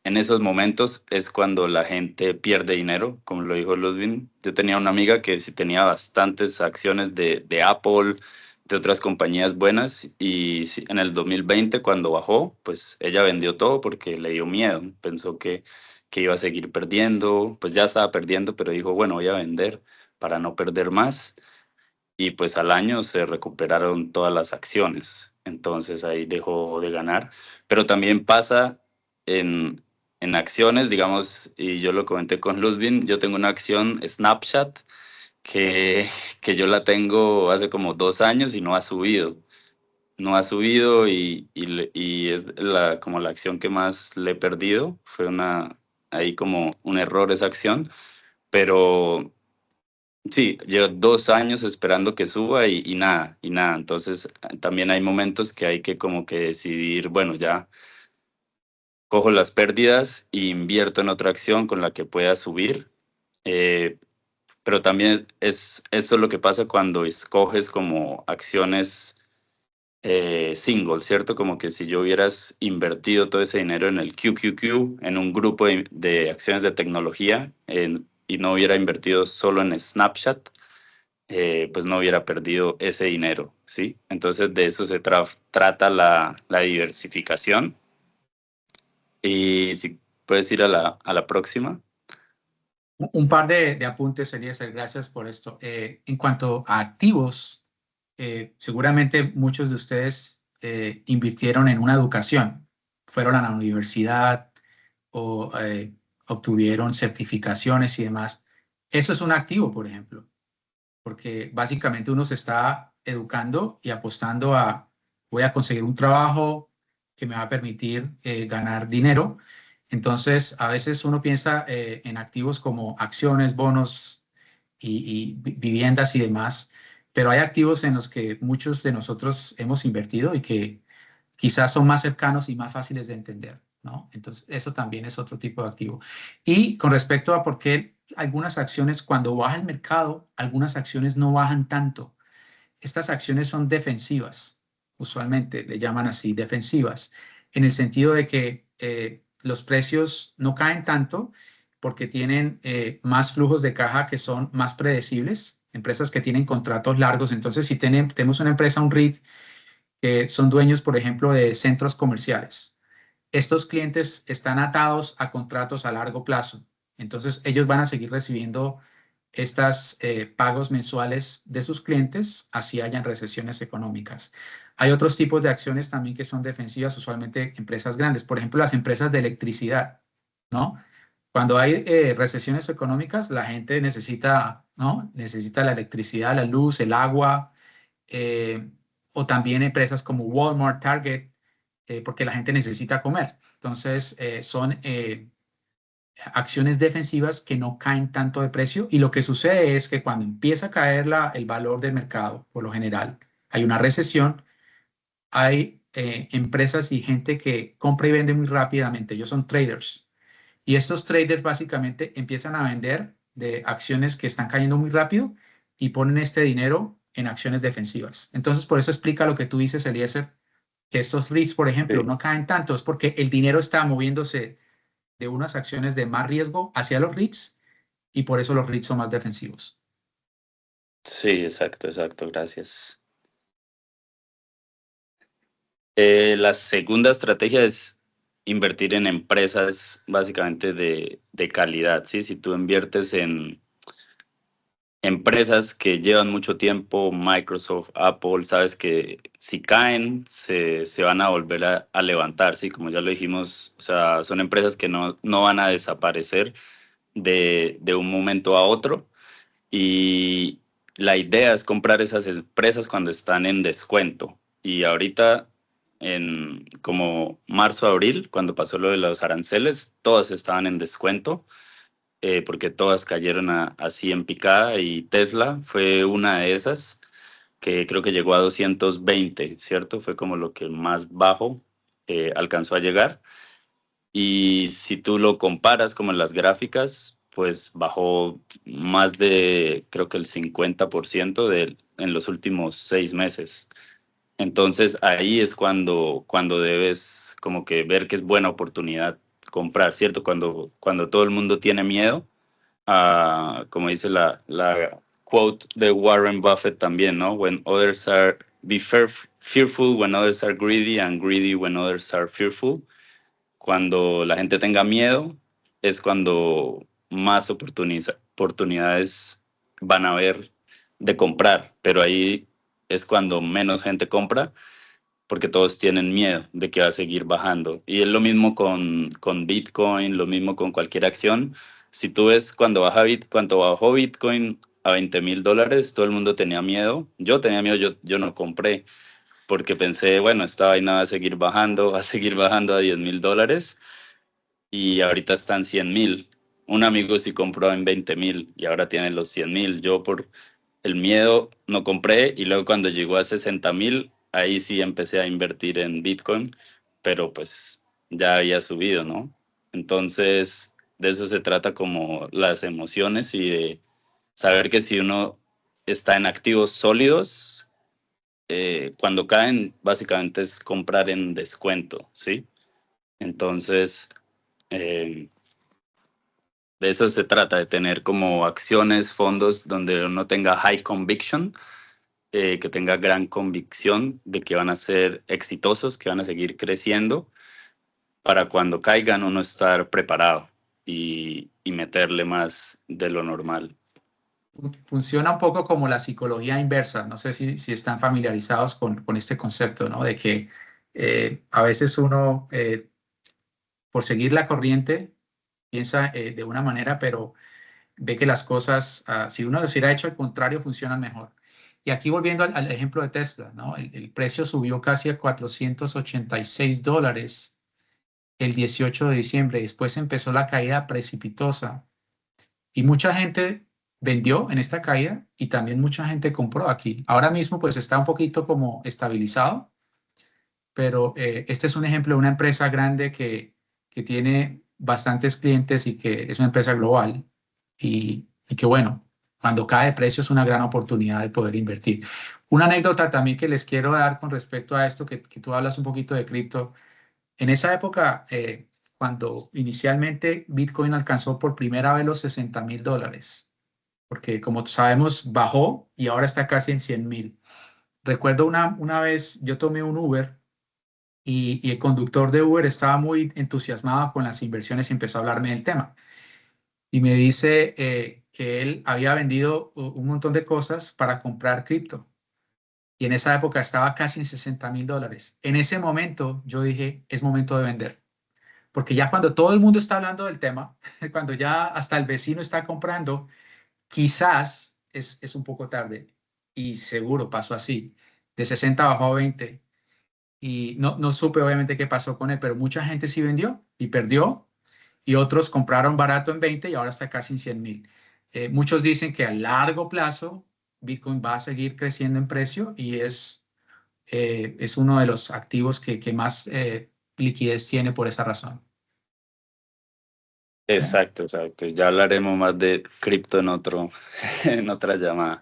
en esos momentos es cuando la gente pierde dinero, como lo dijo Ludwig. Yo tenía una amiga que sí tenía bastantes acciones de Apple, de otras compañías buenas, y sí, en el 2020 cuando bajó, pues ella vendió todo porque le dio miedo, pensó que iba a seguir perdiendo, pues ya estaba perdiendo, pero dijo, bueno, voy a vender para no perder más y pues al año se recuperaron todas las acciones. Entonces ahí dejó de ganar. Pero también pasa en acciones, digamos, y yo lo comenté con Ludwig, yo tengo una acción Snapchat que, que yo la tengo hace como 2 años y no ha subido. No ha subido y es como la acción que más le he perdido. Fue ahí como un error esa acción, pero Sí, llevo 2 años esperando que suba y nada, y nada. Entonces, también hay momentos que hay que como que decidir, bueno, ya cojo las pérdidas e invierto en otra acción con la que pueda subir. Eh, pero también eso es lo que pasa cuando escoges como acciones single, ¿cierto? Como que si yo hubieras invertido todo ese dinero en el QQQ, en un grupo de acciones de tecnología, y no hubiera invertido solo en Snapchat, pues no hubiera perdido ese dinero, ¿sí? Entonces de eso se trata la diversificación. Y si puedes ir a la próxima. Un par de apuntes, Eliezer, gracias por esto. En cuanto a activos, seguramente muchos de ustedes invirtieron en una educación, fueron a la universidad o obtuvieron certificaciones y demás. Eso es un activo, por ejemplo, porque básicamente uno se está educando y apostando a, voy a conseguir un trabajo que me va a permitir ganar dinero. Entonces, a veces uno piensa en activos como acciones, bonos y viviendas y demás, pero hay activos en los que muchos de nosotros hemos invertido y que quizás son más cercanos y más fáciles de entender, ¿no? Entonces, eso también es otro tipo de activo. Y con respecto a por qué algunas acciones, cuando baja el mercado, algunas acciones no bajan tanto. Estas acciones son defensivas, usualmente le llaman así, defensivas, en el sentido de que los precios no caen tanto porque tienen más flujos de caja que son más predecibles, empresas que tienen contratos largos. Entonces, si tenemos una empresa, un REIT, que son dueños, por ejemplo, de centros comerciales. Estos clientes están atados a contratos a largo plazo. Entonces, ellos van a seguir recibiendo estas pagos mensuales de sus clientes, así hayan recesiones económicas. Hay otros tipos de acciones también que son defensivas, usualmente empresas grandes. Por ejemplo, las empresas de electricidad, ¿no? Cuando hay recesiones económicas, la gente necesita, ¿no? Necesita la electricidad, la luz, el agua, eh, o también empresas como Walmart, Target, porque la gente necesita comer. Entonces, son acciones defensivas que no caen tanto de precio y lo que sucede es que cuando empieza a caer el valor del mercado, por lo general, hay una recesión, hay empresas y gente que compra y vende muy rápidamente. Ellos son traders. Y estos traders básicamente empiezan a vender de acciones que están cayendo muy rápido y ponen este dinero en acciones defensivas. Entonces, por eso explica lo que tú dices, Eliezer, que estos REITs, por ejemplo, Sí, no caen tanto, es porque el dinero está moviéndose de unas acciones de más riesgo hacia los REITs y por eso los REITs son más defensivos. sí, exacto, exacto, gracias. La segunda estrategia es invertir en empresas básicamente de calidad, ¿sí? Si tú inviertes en empresas que llevan mucho tiempo, Microsoft, Apple, sabes que si caen se van a volver a levantar, ¿sí? Como ya lo dijimos, o sea, son empresas que no van a desaparecer de un momento a otro. Y la idea es comprar esas empresas cuando están en descuento. Y ahorita, en como marzo, abril, cuando pasó lo de los aranceles, todas estaban en descuento, porque todas cayeron así en picada y Tesla fue una de esas que creo que llegó a 220, ¿cierto? Fue como lo que más bajo alcanzó a llegar. Y si tú lo comparas como en las gráficas, pues bajó más de, creo que el 50% en los últimos 6 meses. Entonces ahí es cuando debes como que ver que es buena oportunidad comprar, ¿cierto? Cuando todo el mundo tiene miedo, como dice la quote de Warren Buffett también, ¿no? When others are fearful, when others are greedy, and greedy when others are fearful. Cuando la gente tenga miedo, es cuando más oportunidades van a haber de comprar, pero ahí es cuando menos gente compra porque todos tienen miedo de que va a seguir bajando. Y es lo mismo con Bitcoin, lo mismo con cualquier acción. Si tú ves cuando bajó Bitcoin a $20,000, todo el mundo tenía miedo. Yo tenía miedo, yo no compré porque pensé, bueno, esta vaina va a seguir bajando, va a seguir bajando a $10,000 y ahorita están 100,000. un amigo sí compró en 20,000 y ahora tiene los 100,000. Yo por el miedo no compré y luego cuando llegó a 60,000, ahí sí empecé a invertir en Bitcoin, pero pues ya había subido, ¿no? Entonces, de eso se trata como las emociones y de saber que si uno está en activos sólidos, cuando caen, básicamente es comprar en descuento, ¿sí? Entonces, eh, de eso se trata, de tener como acciones, fondos donde uno tenga high conviction, que tenga gran convicción de que van a ser exitosos, que van a seguir creciendo, para cuando caigan uno estar preparado y meterle más de lo normal. Funciona un poco como la psicología inversa. No sé si están familiarizados con este concepto, ¿no? De que a veces uno, por seguir la corriente, piensa de una manera, pero ve que las cosas, si uno les hubiera hecho al contrario, funcionan mejor. Y aquí volviendo al ejemplo de Tesla, ¿no? El precio subió casi a $486 el 18 de diciembre. Después empezó la caída precipitosa y mucha gente vendió en esta caída y también mucha gente compró aquí. Ahora mismo pues está un poquito como estabilizado, pero este es un ejemplo de una empresa grande que tiene bastantes clientes y que es una empresa global y que bueno, cuando cae de precio es una gran oportunidad de poder invertir. Una anécdota también que les quiero dar con respecto a esto, que tú hablas un poquito de cripto. En esa época, cuando inicialmente Bitcoin alcanzó por primera vez los $60,000, porque como sabemos bajó y ahora está casi en 100,000. Recuerdo una vez yo tomé un Uber y el conductor de Uber estaba muy entusiasmado con las inversiones y empezó a hablarme del tema. Y me dice que él había vendido un montón de cosas para comprar cripto. Y en esa época estaba casi en $60,000. En ese momento yo dije, es momento de vender. Porque ya cuando todo el mundo está hablando del tema, cuando ya hasta el vecino está comprando, quizás es un poco tarde. Y seguro pasó así. De 60 bajó a 20. Y no supe obviamente qué pasó con él, pero mucha gente sí vendió y perdió. Y otros compraron barato en 20 y ahora está casi en 100,000. Muchos dicen que a largo plazo Bitcoin va a seguir creciendo en precio y es uno de los activos que más liquidez tiene por esa razón. Exacto, exacto. Ya hablaremos más de cripto en otra llamada.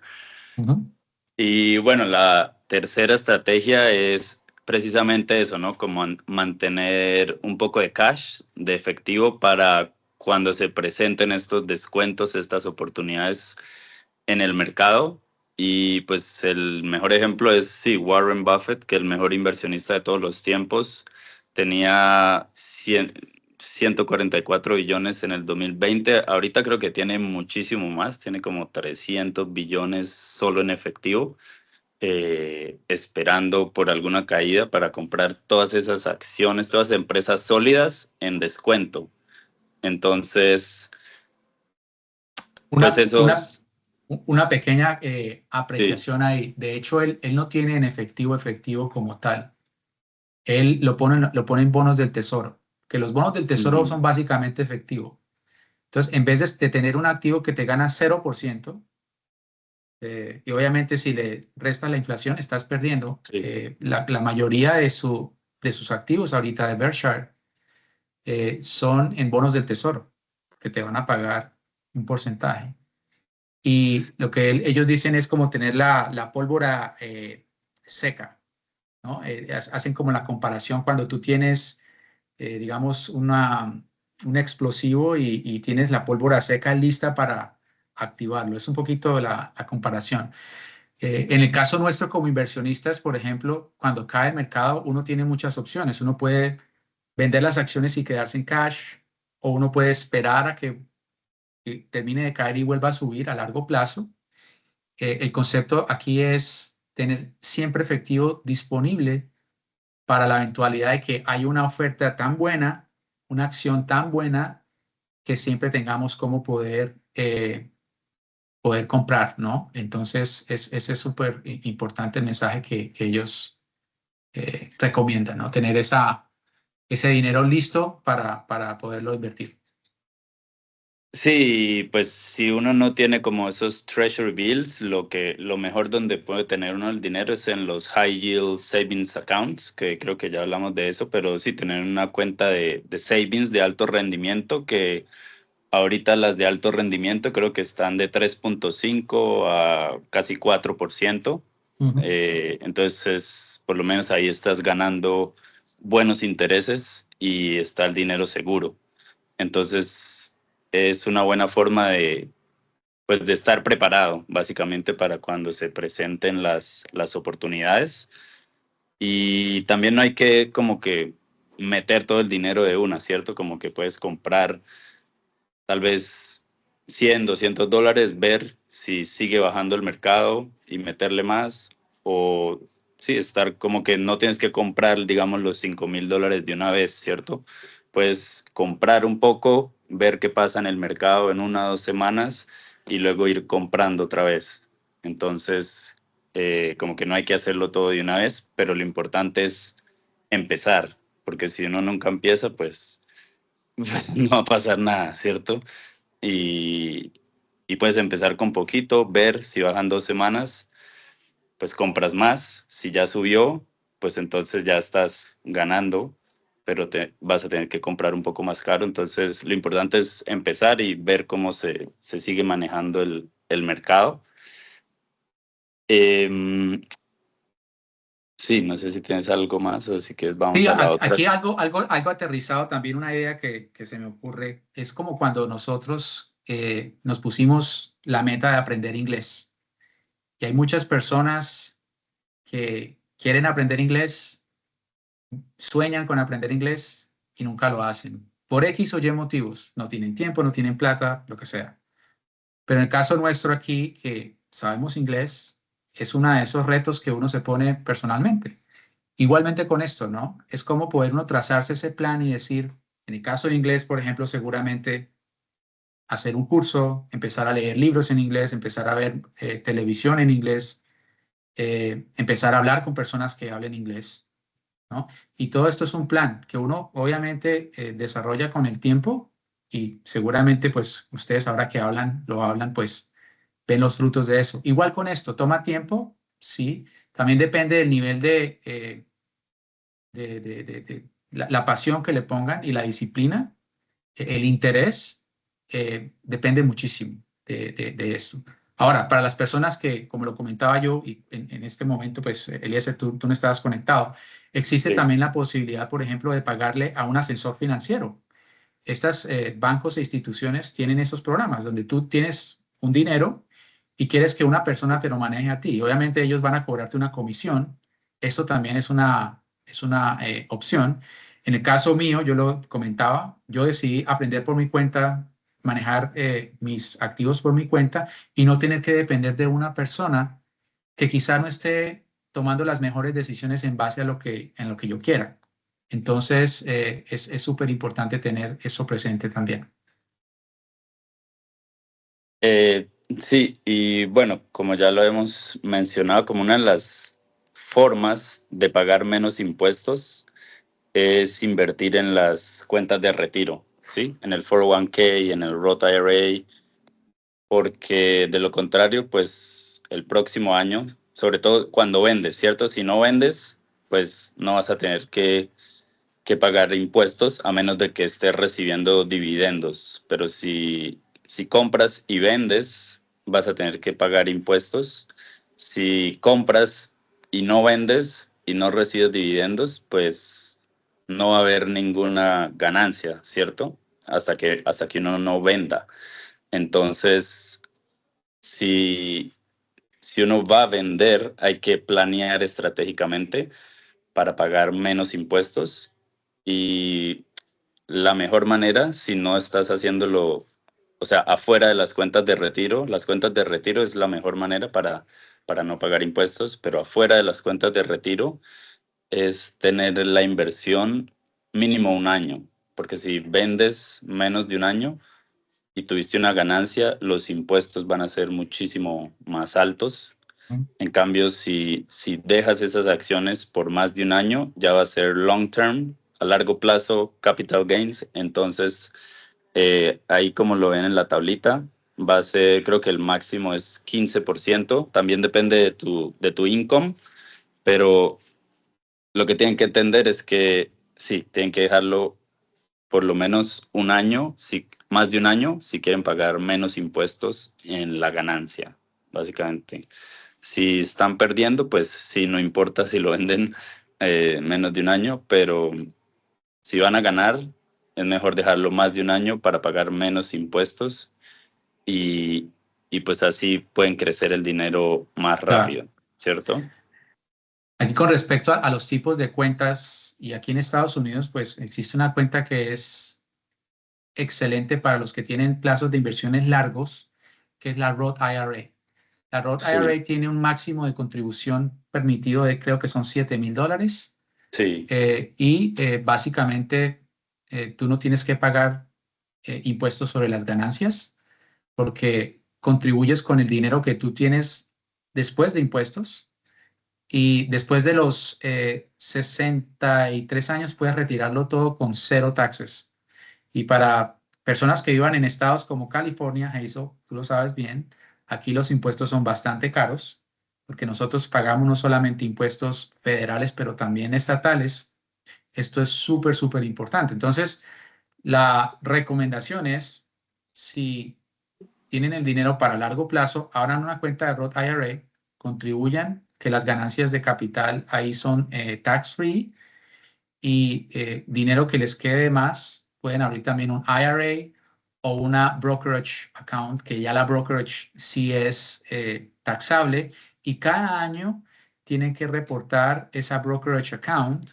Ujú. Y bueno, la tercera estrategia es precisamente eso, ¿no? Como mantener un poco de cash, de efectivo, para cuando se presenten estos descuentos, estas oportunidades en el mercado. Y pues el mejor ejemplo es, sí, Warren Buffett, que el mejor inversionista de todos los tiempos, tenía 144 billones en el 2020. Ahorita creo que tiene muchísimo más, tiene como 300 billones solo en efectivo, esperando por alguna caída para comprar todas esas acciones, todas las empresas sólidas en descuento. Entonces, pues Una, una, esos, una pequeña sí. apreciación ahí. De hecho, él no tiene en efectivo como tal. Él lo pone en bonos del tesoro, que los bonos del tesoro Ujú. son básicamente efectivo. Entonces, en vez de tener un activo que te gana 0%, y obviamente si le restas la inflación, estás perdiendo, Sí. la mayoría de sus activos ahorita de Berkshire son en bonos del tesoro, que te van a pagar un porcentaje. Y lo que ellos dicen es como tener la pólvora seca, ¿no? Hacen como la comparación cuando tú tienes, digamos, un explosivo y tienes la pólvora seca lista para activarlo. Es un poquito la comparación. En el caso nuestro como inversionistas, por ejemplo, cuando cae el mercado, uno tiene muchas opciones. Uno puede vender las acciones y quedarse en cash, o uno puede esperar a que termine de caer y vuelva a subir a largo plazo. El concepto aquí es tener siempre efectivo disponible para la eventualidad de que hay una oferta tan buena, una acción tan buena, que siempre tengamos cómo poder comprar, ¿no? Entonces, ese es súper importante el mensaje que ellos recomiendan, ¿no? Tener ese dinero listo para poderlo invertir. Sí, pues si uno no tiene como esos treasury bills, lo mejor donde puede tener uno el dinero es en los high yield savings accounts, que creo que ya hablamos de eso, pero sí tener una cuenta de savings de alto rendimiento, que ahorita las de alto rendimiento creo que están de 3.5 a casi 4%. Ujú. Entonces, por lo menos ahí estás ganando buenos intereses y está el dinero seguro. Entonces, es una buena forma pues, de estar preparado, básicamente, para cuando se presenten las oportunidades. Y también no hay que como que meter todo el dinero de una, ¿cierto? Como que puedes comprar tal vez 100, $200, ver si sigue bajando el mercado y meterle más, o sí, estar como que no tienes que comprar, digamos, los $5,000 de una vez, ¿cierto? Puedes comprar un poco, ver qué pasa en el mercado en 1 o 2 semanas y luego ir comprando otra vez. Entonces, como que no hay que hacerlo todo de una vez, pero lo importante es empezar, porque si uno nunca empieza, pues pues no va a pasar nada, ¿cierto? Y, y puedes empezar con poquito, ver si bajan 2 semanas, pues compras más. Si ya subió, pues entonces ya estás ganando, pero te vas a tener que comprar un poco más caro. Entonces lo importante es empezar y ver cómo se sigue manejando el mercado. Em, sí, no sé si tienes algo más o si quieres vamos Sí, a la otra. aquí algo aterrizado, también una idea que se me ocurre, es como cuando nosotros nos pusimos la meta de aprender inglés. Y hay muchas personas que quieren aprender inglés, sueñan con aprender inglés y nunca lo hacen. Por X o Y motivos. No tienen tiempo, no tienen plata, lo que sea. Pero en el caso nuestro aquí, que sabemos inglés, es uno de esos retos que uno se pone personalmente. Igualmente con esto, ¿no? Es como poder uno trazarse ese plan y decir, en el caso de inglés, por ejemplo, seguramente hacer un curso, empezar a leer libros en inglés, empezar a ver televisión en inglés, empezar a hablar con personas que hablen inglés, ¿no? Y todo esto es un plan que uno obviamente desarrolla con el tiempo y seguramente pues ustedes ahora que hablan, lo hablan, pues ven los frutos de eso. Igual con esto, toma tiempo, sí, también depende del nivel de la pasión que le pongan y la disciplina, el interés, depende muchísimo de esto. Ahora, para las personas que, como lo comentaba yo, y en este momento, pues, Eliezer, tú no estabas conectado, existe Sí. también la posibilidad, por ejemplo, de pagarle a un asesor financiero. Estas bancos e instituciones tienen esos programas donde tú tienes un dinero y quieres que una persona te lo maneje a ti. Obviamente ellos van a cobrarte una comisión. Esto también es una opción. En el caso mío, yo lo comentaba, yo decidí aprender por mi cuenta, manejar mis activos por mi cuenta y no tener que depender de una persona que quizá no esté tomando las mejores decisiones en base a en lo que yo quiera. Entonces, es súper importante tener eso presente también. Sí, y bueno, como ya lo hemos mencionado, como una de las formas de pagar menos impuestos es invertir en las cuentas de retiro, ¿sí? En el 401k y en el Roth IRA, porque de lo contrario, pues el próximo año, sobre todo cuando vendes, ¿cierto? Si no vendes, pues no vas a tener que pagar impuestos a menos de que estés recibiendo dividendos. Pero si compras y vendes, vas a tener que pagar impuestos. Si compras y no vendes y no recibes dividendos, pues no va a haber ninguna ganancia, ¿cierto? Hasta que uno no venda. Entonces, si, si uno va a vender, hay que planear estratégicamente para pagar menos impuestos y la mejor manera, si no estás haciéndolo, o sea, afuera de las cuentas de retiro, las cuentas de retiro es la mejor manera para no pagar impuestos, pero afuera de las cuentas de retiro es tener la inversión mínimo 1 año, porque si vendes menos de 1 año y tuviste una ganancia, los impuestos van a ser muchísimo más altos. En cambio, si dejas esas acciones por más de 1 año, ya va a ser long term, a largo plazo, capital gains. Entonces, Ahí como lo ven en la tablita, va a ser, creo que el máximo es 15%, también depende de tu income, pero lo que tienen que entender es que sí, tienen que dejarlo por lo menos un año, más de un año, si quieren pagar menos impuestos en la ganancia, básicamente. Si están perdiendo, pues sí, no importa si lo venden menos de un año, pero si van a ganar, es mejor dejarlo más de un año para pagar menos impuestos y, y pues así pueden crecer el dinero más Claro. rápido, ¿cierto? Aquí con respecto a los tipos de cuentas, y aquí en Estados Unidos, pues existe una cuenta que es excelente para los que tienen plazos de inversiones largos, que es la Roth IRA. La Roth Sí, IRA tiene un máximo de contribución permitido de creo que son $7,000 sí, y básicamente tú no tienes que pagar impuestos sobre las ganancias porque contribuyes con el dinero que tú tienes después de impuestos y después de los 63 años puedes retirarlo todo con cero taxes. Y para personas que vivan en estados como California, Hazel, tú lo sabes bien, aquí los impuestos son bastante caros porque nosotros pagamos no solamente impuestos federales, pero también estatales. Esto es súper, súper importante. Entonces, la recomendación es, si tienen el dinero para largo plazo, abran una cuenta de Roth IRA, contribuyan, que las ganancias de capital ahí son tax free y dinero que les quede de más, pueden abrir también un IRA o una brokerage account, que ya la brokerage sí es taxable y cada año tienen que reportar esa brokerage account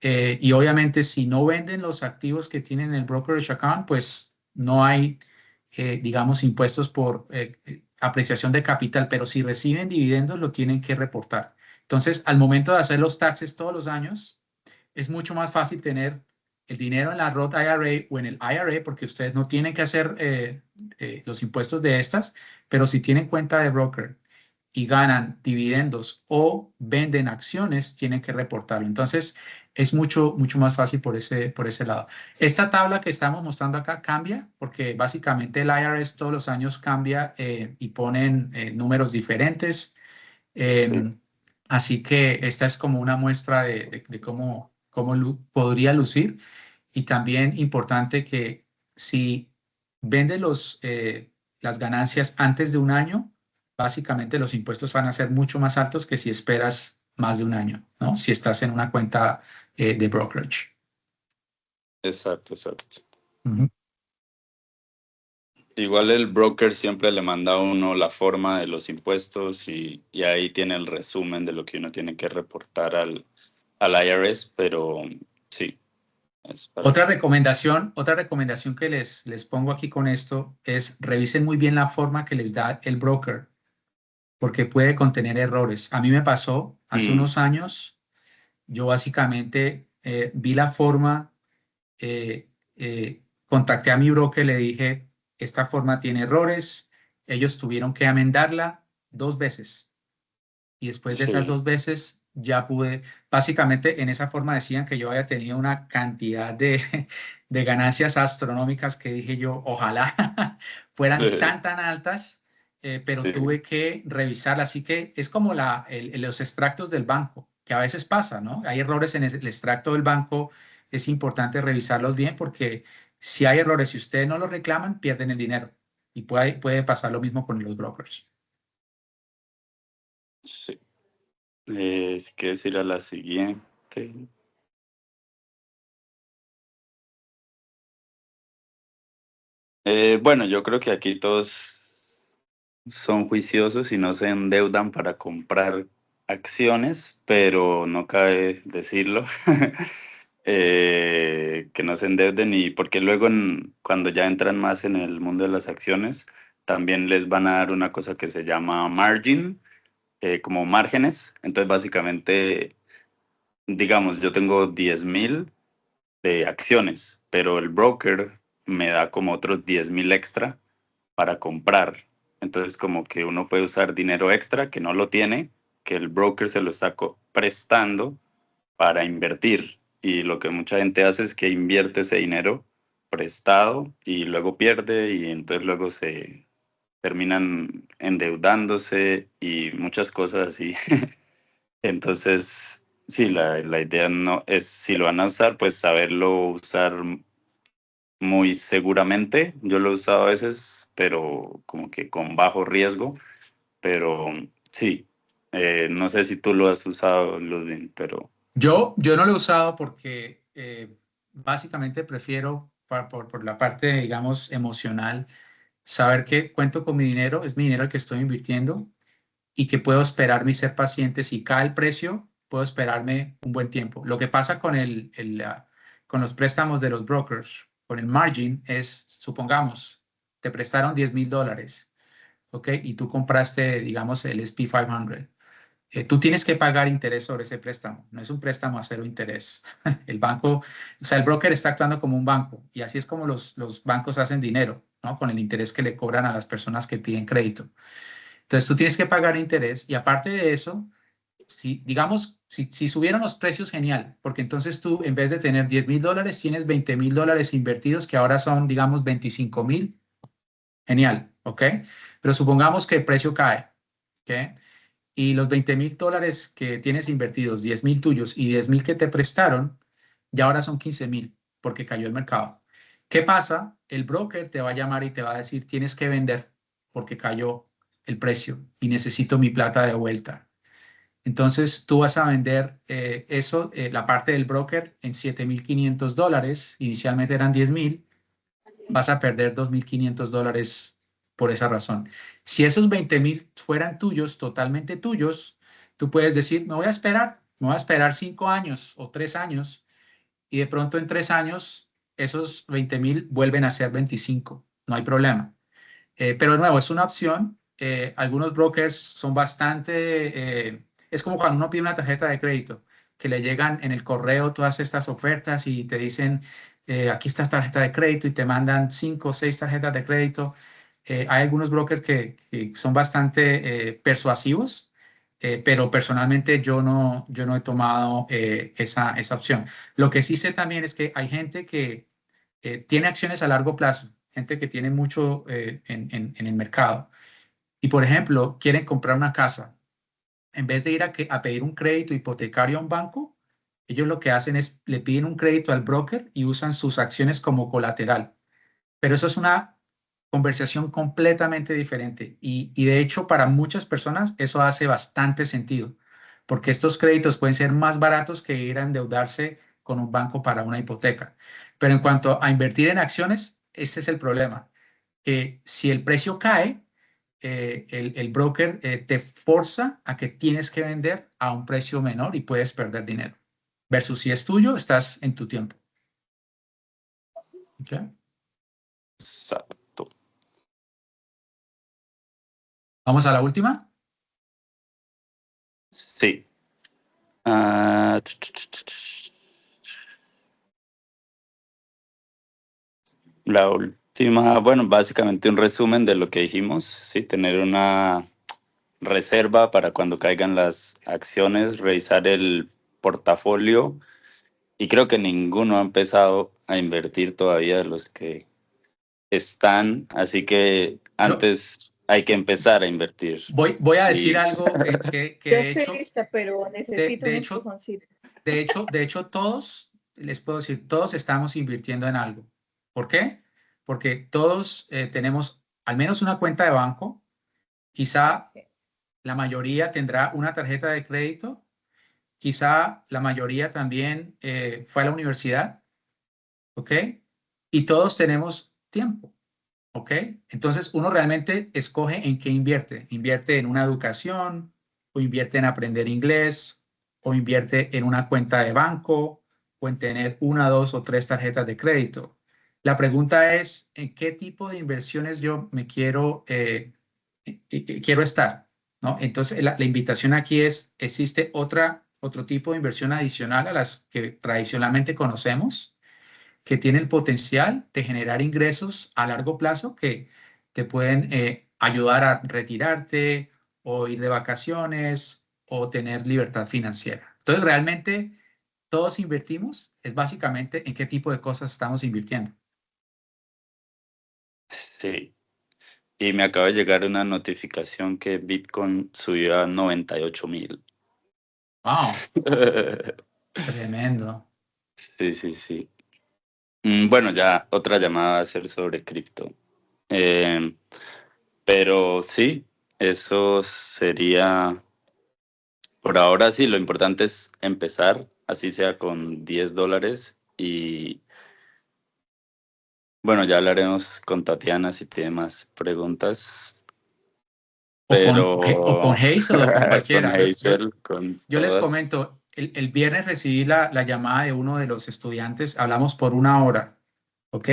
y obviamente si no venden los activos que tienen en el brokerage account, pues no hay, digamos, impuestos por apreciación de capital, pero si reciben dividendos lo tienen que reportar. Entonces, al momento de hacer los taxes todos los años, es mucho más fácil tener el dinero en la Roth IRA o en el IRA porque ustedes no tienen que hacer los impuestos de estas, pero si tienen cuenta de broker y ganan dividendos o venden acciones, tienen que reportarlo. Entonces, es mucho, mucho más fácil por ese lado. Esta tabla que estamos mostrando acá cambia porque básicamente el IRS todos los años cambia y ponen números diferentes. sí. Así que esta es como una muestra de cómo podría lucir. Y también importante que si vende las ganancias antes de un año, básicamente los impuestos van a ser mucho más altos que si esperas más de un año, ¿no? Si estás en una cuenta de brokerage. Exacto, exacto. Ujú. Igual el broker siempre le manda a uno la forma de los impuestos y ahí tiene el resumen de lo que uno tiene que reportar al IRS, pero sí, es para... Otra recomendación que les pongo aquí con esto es revisen muy bien la forma que les da el broker porque puede contener errores. A mí me pasó hace Mm, unos años, yo básicamente vi la forma, contacté a mi broker, le dije, esta forma tiene errores, ellos tuvieron que amendarla 2 veces y después de esas sí, 2 veces ya pude, básicamente en esa forma decían que yo había tenido una cantidad de ganancias astronómicas que dije yo, ojalá fueran tan, tan altas, pero sí, tuve que revisarla. Así que es como los extractos del banco, que a veces pasa, ¿no? Hay errores en el extracto del banco, es importante revisarlos bien porque si hay errores, si ustedes no los reclaman, pierden el dinero. Y puede pasar lo mismo con los brokers. sí. Es que decir a la siguiente. Bueno, yo creo que aquí todos son juiciosos y no se endeudan para comprar acciones, pero no cabe decirlo. Que no se endeuden y porque luego cuando ya entran más en el mundo de las acciones, también les van a dar una cosa que se llama margin, como márgenes. Entonces, básicamente, digamos, yo tengo 10,000 de acciones, pero el broker me da como otros 10,000 extra para comprar. Entonces, como que uno puede usar dinero extra que no lo tiene, que el broker se lo está prestando para invertir. Y lo que mucha gente hace es que invierte ese dinero prestado y luego pierde y entonces luego se terminan endeudándose y muchas cosas así. Entonces, sí, la idea no es, si lo van a usar, pues saberlo usar muy seguramente. Yo lo he usado a veces, pero como que con bajo riesgo. Pero sí, no sé si tú lo has usado, Ludwig, pero Yo no lo he usado porque básicamente prefiero, por la parte, digamos, emocional, saber que cuento con mi dinero, es mi dinero el que estoy invirtiendo y que puedo esperarme y ser paciente. Si cae el precio, puedo esperarme un buen tiempo. Lo que pasa con con los préstamos de los brokers, con el margin, es, supongamos, te prestaron $10,000, ¿ok? Y tú compraste, digamos, el SP 500. Tú tienes que pagar interés sobre ese préstamo. No es un préstamo a cero interés. El banco, o sea, el broker está actuando como un banco y así es como los bancos hacen dinero, ¿no? Con el interés que le cobran a las personas que piden crédito. Entonces, tú tienes que pagar interés y aparte de eso, si, digamos, si subieron los precios, genial, porque entonces tú, en vez de tener $10,000, tienes $20,000 invertidos que ahora son, digamos, 25,000. Genial, ¿ok? Pero supongamos que el precio cae, ¿ok? Y los $20,000 que tienes invertidos, 10,000 tuyos y 10,000 que te prestaron, ya ahora son 15,000 porque cayó el mercado. ¿Qué pasa? El broker te va a llamar y te va a decir, tienes que vender porque cayó el precio y necesito mi plata de vuelta. Entonces tú vas a vender la parte del broker en $7,500, inicialmente eran 10,000, vas a perder $2,500 por esa razón. Si esos 20,000 fueran tuyos, totalmente tuyos, tú puedes decir, me voy a esperar 5 años o 3 años y de pronto en 3 años esos 20,000 vuelven a ser 25, no hay problema. Pero de nuevo, es una opción. Algunos brokers son es como cuando uno pide una tarjeta de crédito, que le llegan en el correo todas estas ofertas y te dicen, aquí está esta tarjeta de crédito y te mandan 5 o 6 tarjetas de crédito. Hay algunos brokers que son bastante persuasivos, pero personalmente yo no he tomado esa opción. Lo que sí sé también es que hay gente que tiene acciones a largo plazo, gente que tiene mucho en el mercado. Y, por ejemplo, quieren comprar una casa. En vez de ir a pedir un crédito hipotecario a un banco, ellos lo que hacen es le piden un crédito al broker y usan sus acciones como colateral. Pero eso es una conversación completamente diferente. Y de hecho, para muchas personas eso hace bastante sentido, porque estos créditos pueden ser más baratos que ir a endeudarse con un banco para una hipoteca. Pero en cuanto a invertir en acciones, ese es el problema, que si el precio cae, el broker te forza a que tienes que vender a un precio menor y puedes perder dinero. Versus si es tuyo, estás en tu tiempo. ¿Ok? exacto. Vamos a la última. Sí. La última, bueno, básicamente un resumen de lo que dijimos, sí, tener una reserva para cuando caigan las acciones, revisar el portafolio y creo que ninguno ha empezado a invertir todavía de los que están, así que Yo antes hay que empezar a invertir. voy a decir Y algo que Yo de estoy hecho, lista, pero de, necesito un de hecho, empujoncito. de hecho, todos, les puedo decir, todos estamos invirtiendo en algo. ¿Por qué? Porque todos tenemos al menos una cuenta de banco. Quizá la mayoría tendrá una tarjeta de crédito. Quizá la mayoría también fue a la universidad. ¿Ok? Y todos tenemos tiempo. ¿Ok? Entonces uno realmente escoge en qué invierte. Invierte en una educación o invierte en aprender inglés o invierte en una cuenta de banco o en tener una, dos o tres tarjetas de crédito. La pregunta es, ¿en qué tipo de inversiones yo me quiero estar? ¿No? Entonces la invitación aquí es, ¿existe otro tipo de inversión adicional a las que tradicionalmente conocemos, que tiene el potencial de generar ingresos a largo plazo que te pueden ayudar a retirarte o ir de vacaciones o tener libertad financiera? Entonces, realmente todos invertimos, es básicamente en qué tipo de cosas estamos invirtiendo. Sí. Y me acaba de llegar una notificación que Bitcoin subió a 98,000. Wow, tremendo. Sí, sí, sí. Bueno, ya otra llamada va a ser sobre cripto. Eh, pero sí, eso sería, por ahora sí, lo importante es empezar, así sea con $10. Y bueno, ya hablaremos con Tatiana si tiene más preguntas, O con pero Hazel o con con cualquiera. Hazel, con Yo les todas. comento, el viernes recibí la llamada de uno de los estudiantes, hablamos por 1 hora, ¿ok?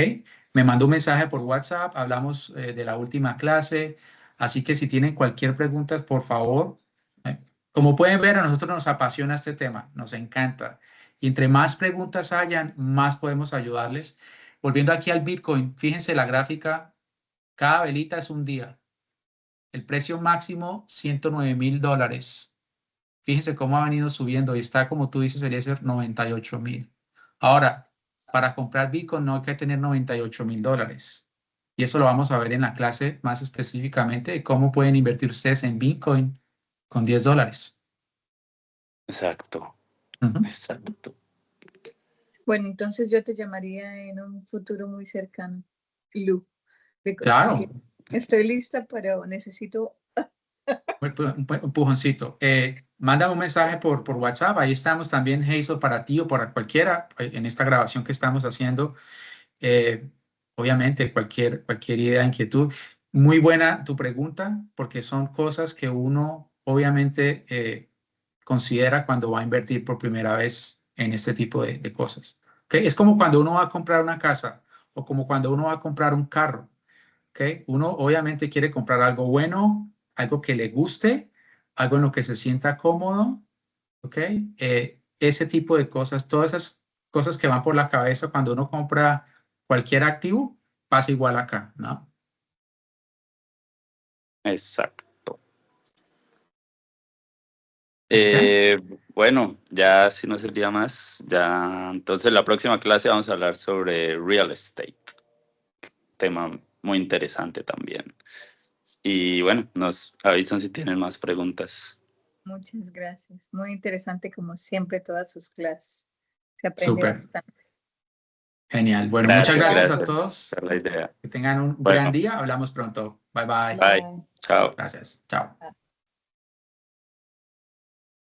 Me mandó un mensaje por WhatsApp, hablamos de la última clase, así que si tienen cualquier pregunta, por favor, eh, como pueden ver, a nosotros nos apasiona este tema, nos encanta. Y entre más preguntas hayan, más podemos ayudarles. Volviendo aquí al Bitcoin, fíjense la gráfica, cada velita es un día. El precio máximo, $109,000. Fíjense cómo ha venido subiendo y está, como tú dices, Eliezer, 98,000. Ahora, para comprar Bitcoin no hay que tener $98,000. Y eso lo vamos a ver en la clase más específicamente de cómo pueden invertir ustedes en Bitcoin con $10. Exacto, Ujú. exacto. Bueno, entonces yo te llamaría en un futuro muy cercano, Lu. Claro, Porque estoy lista, pero necesito... un empujoncito. Mándame un mensaje por WhatsApp. Ahí estamos también, Hazel, para ti o para cualquiera en esta grabación que estamos haciendo. Eh, obviamente, cualquier idea, inquietud. Muy buena tu pregunta, porque son cosas que uno obviamente considera cuando va a invertir por primera vez en este tipo de cosas. ¿Ok? Es como cuando uno va a comprar una casa o como cuando uno va a comprar un carro. ¿Ok? Uno obviamente quiere comprar algo bueno, algo que le guste, algo en lo que se sienta cómodo. ¿Ok? Ese tipo de cosas, todas esas cosas que van por la cabeza cuando uno compra cualquier activo, pasa igual acá, ¿no? Exacto. ¿Ok? Bueno, ya si no sería más, ya entonces la próxima clase vamos a hablar sobre real estate, tema muy interesante también. Y bueno, nos avisan si tienen más preguntas. Muchas gracias. Muy interesante, como siempre, todas sus clases. Se aprende Súper, bastante. genial. Bueno, muchas Gracias, gracias a gracias todos. por la idea. Que tengan un gran Bueno, día. Hablamos pronto. Bye bye. bye. Bye. Chao. Gracias. Chao.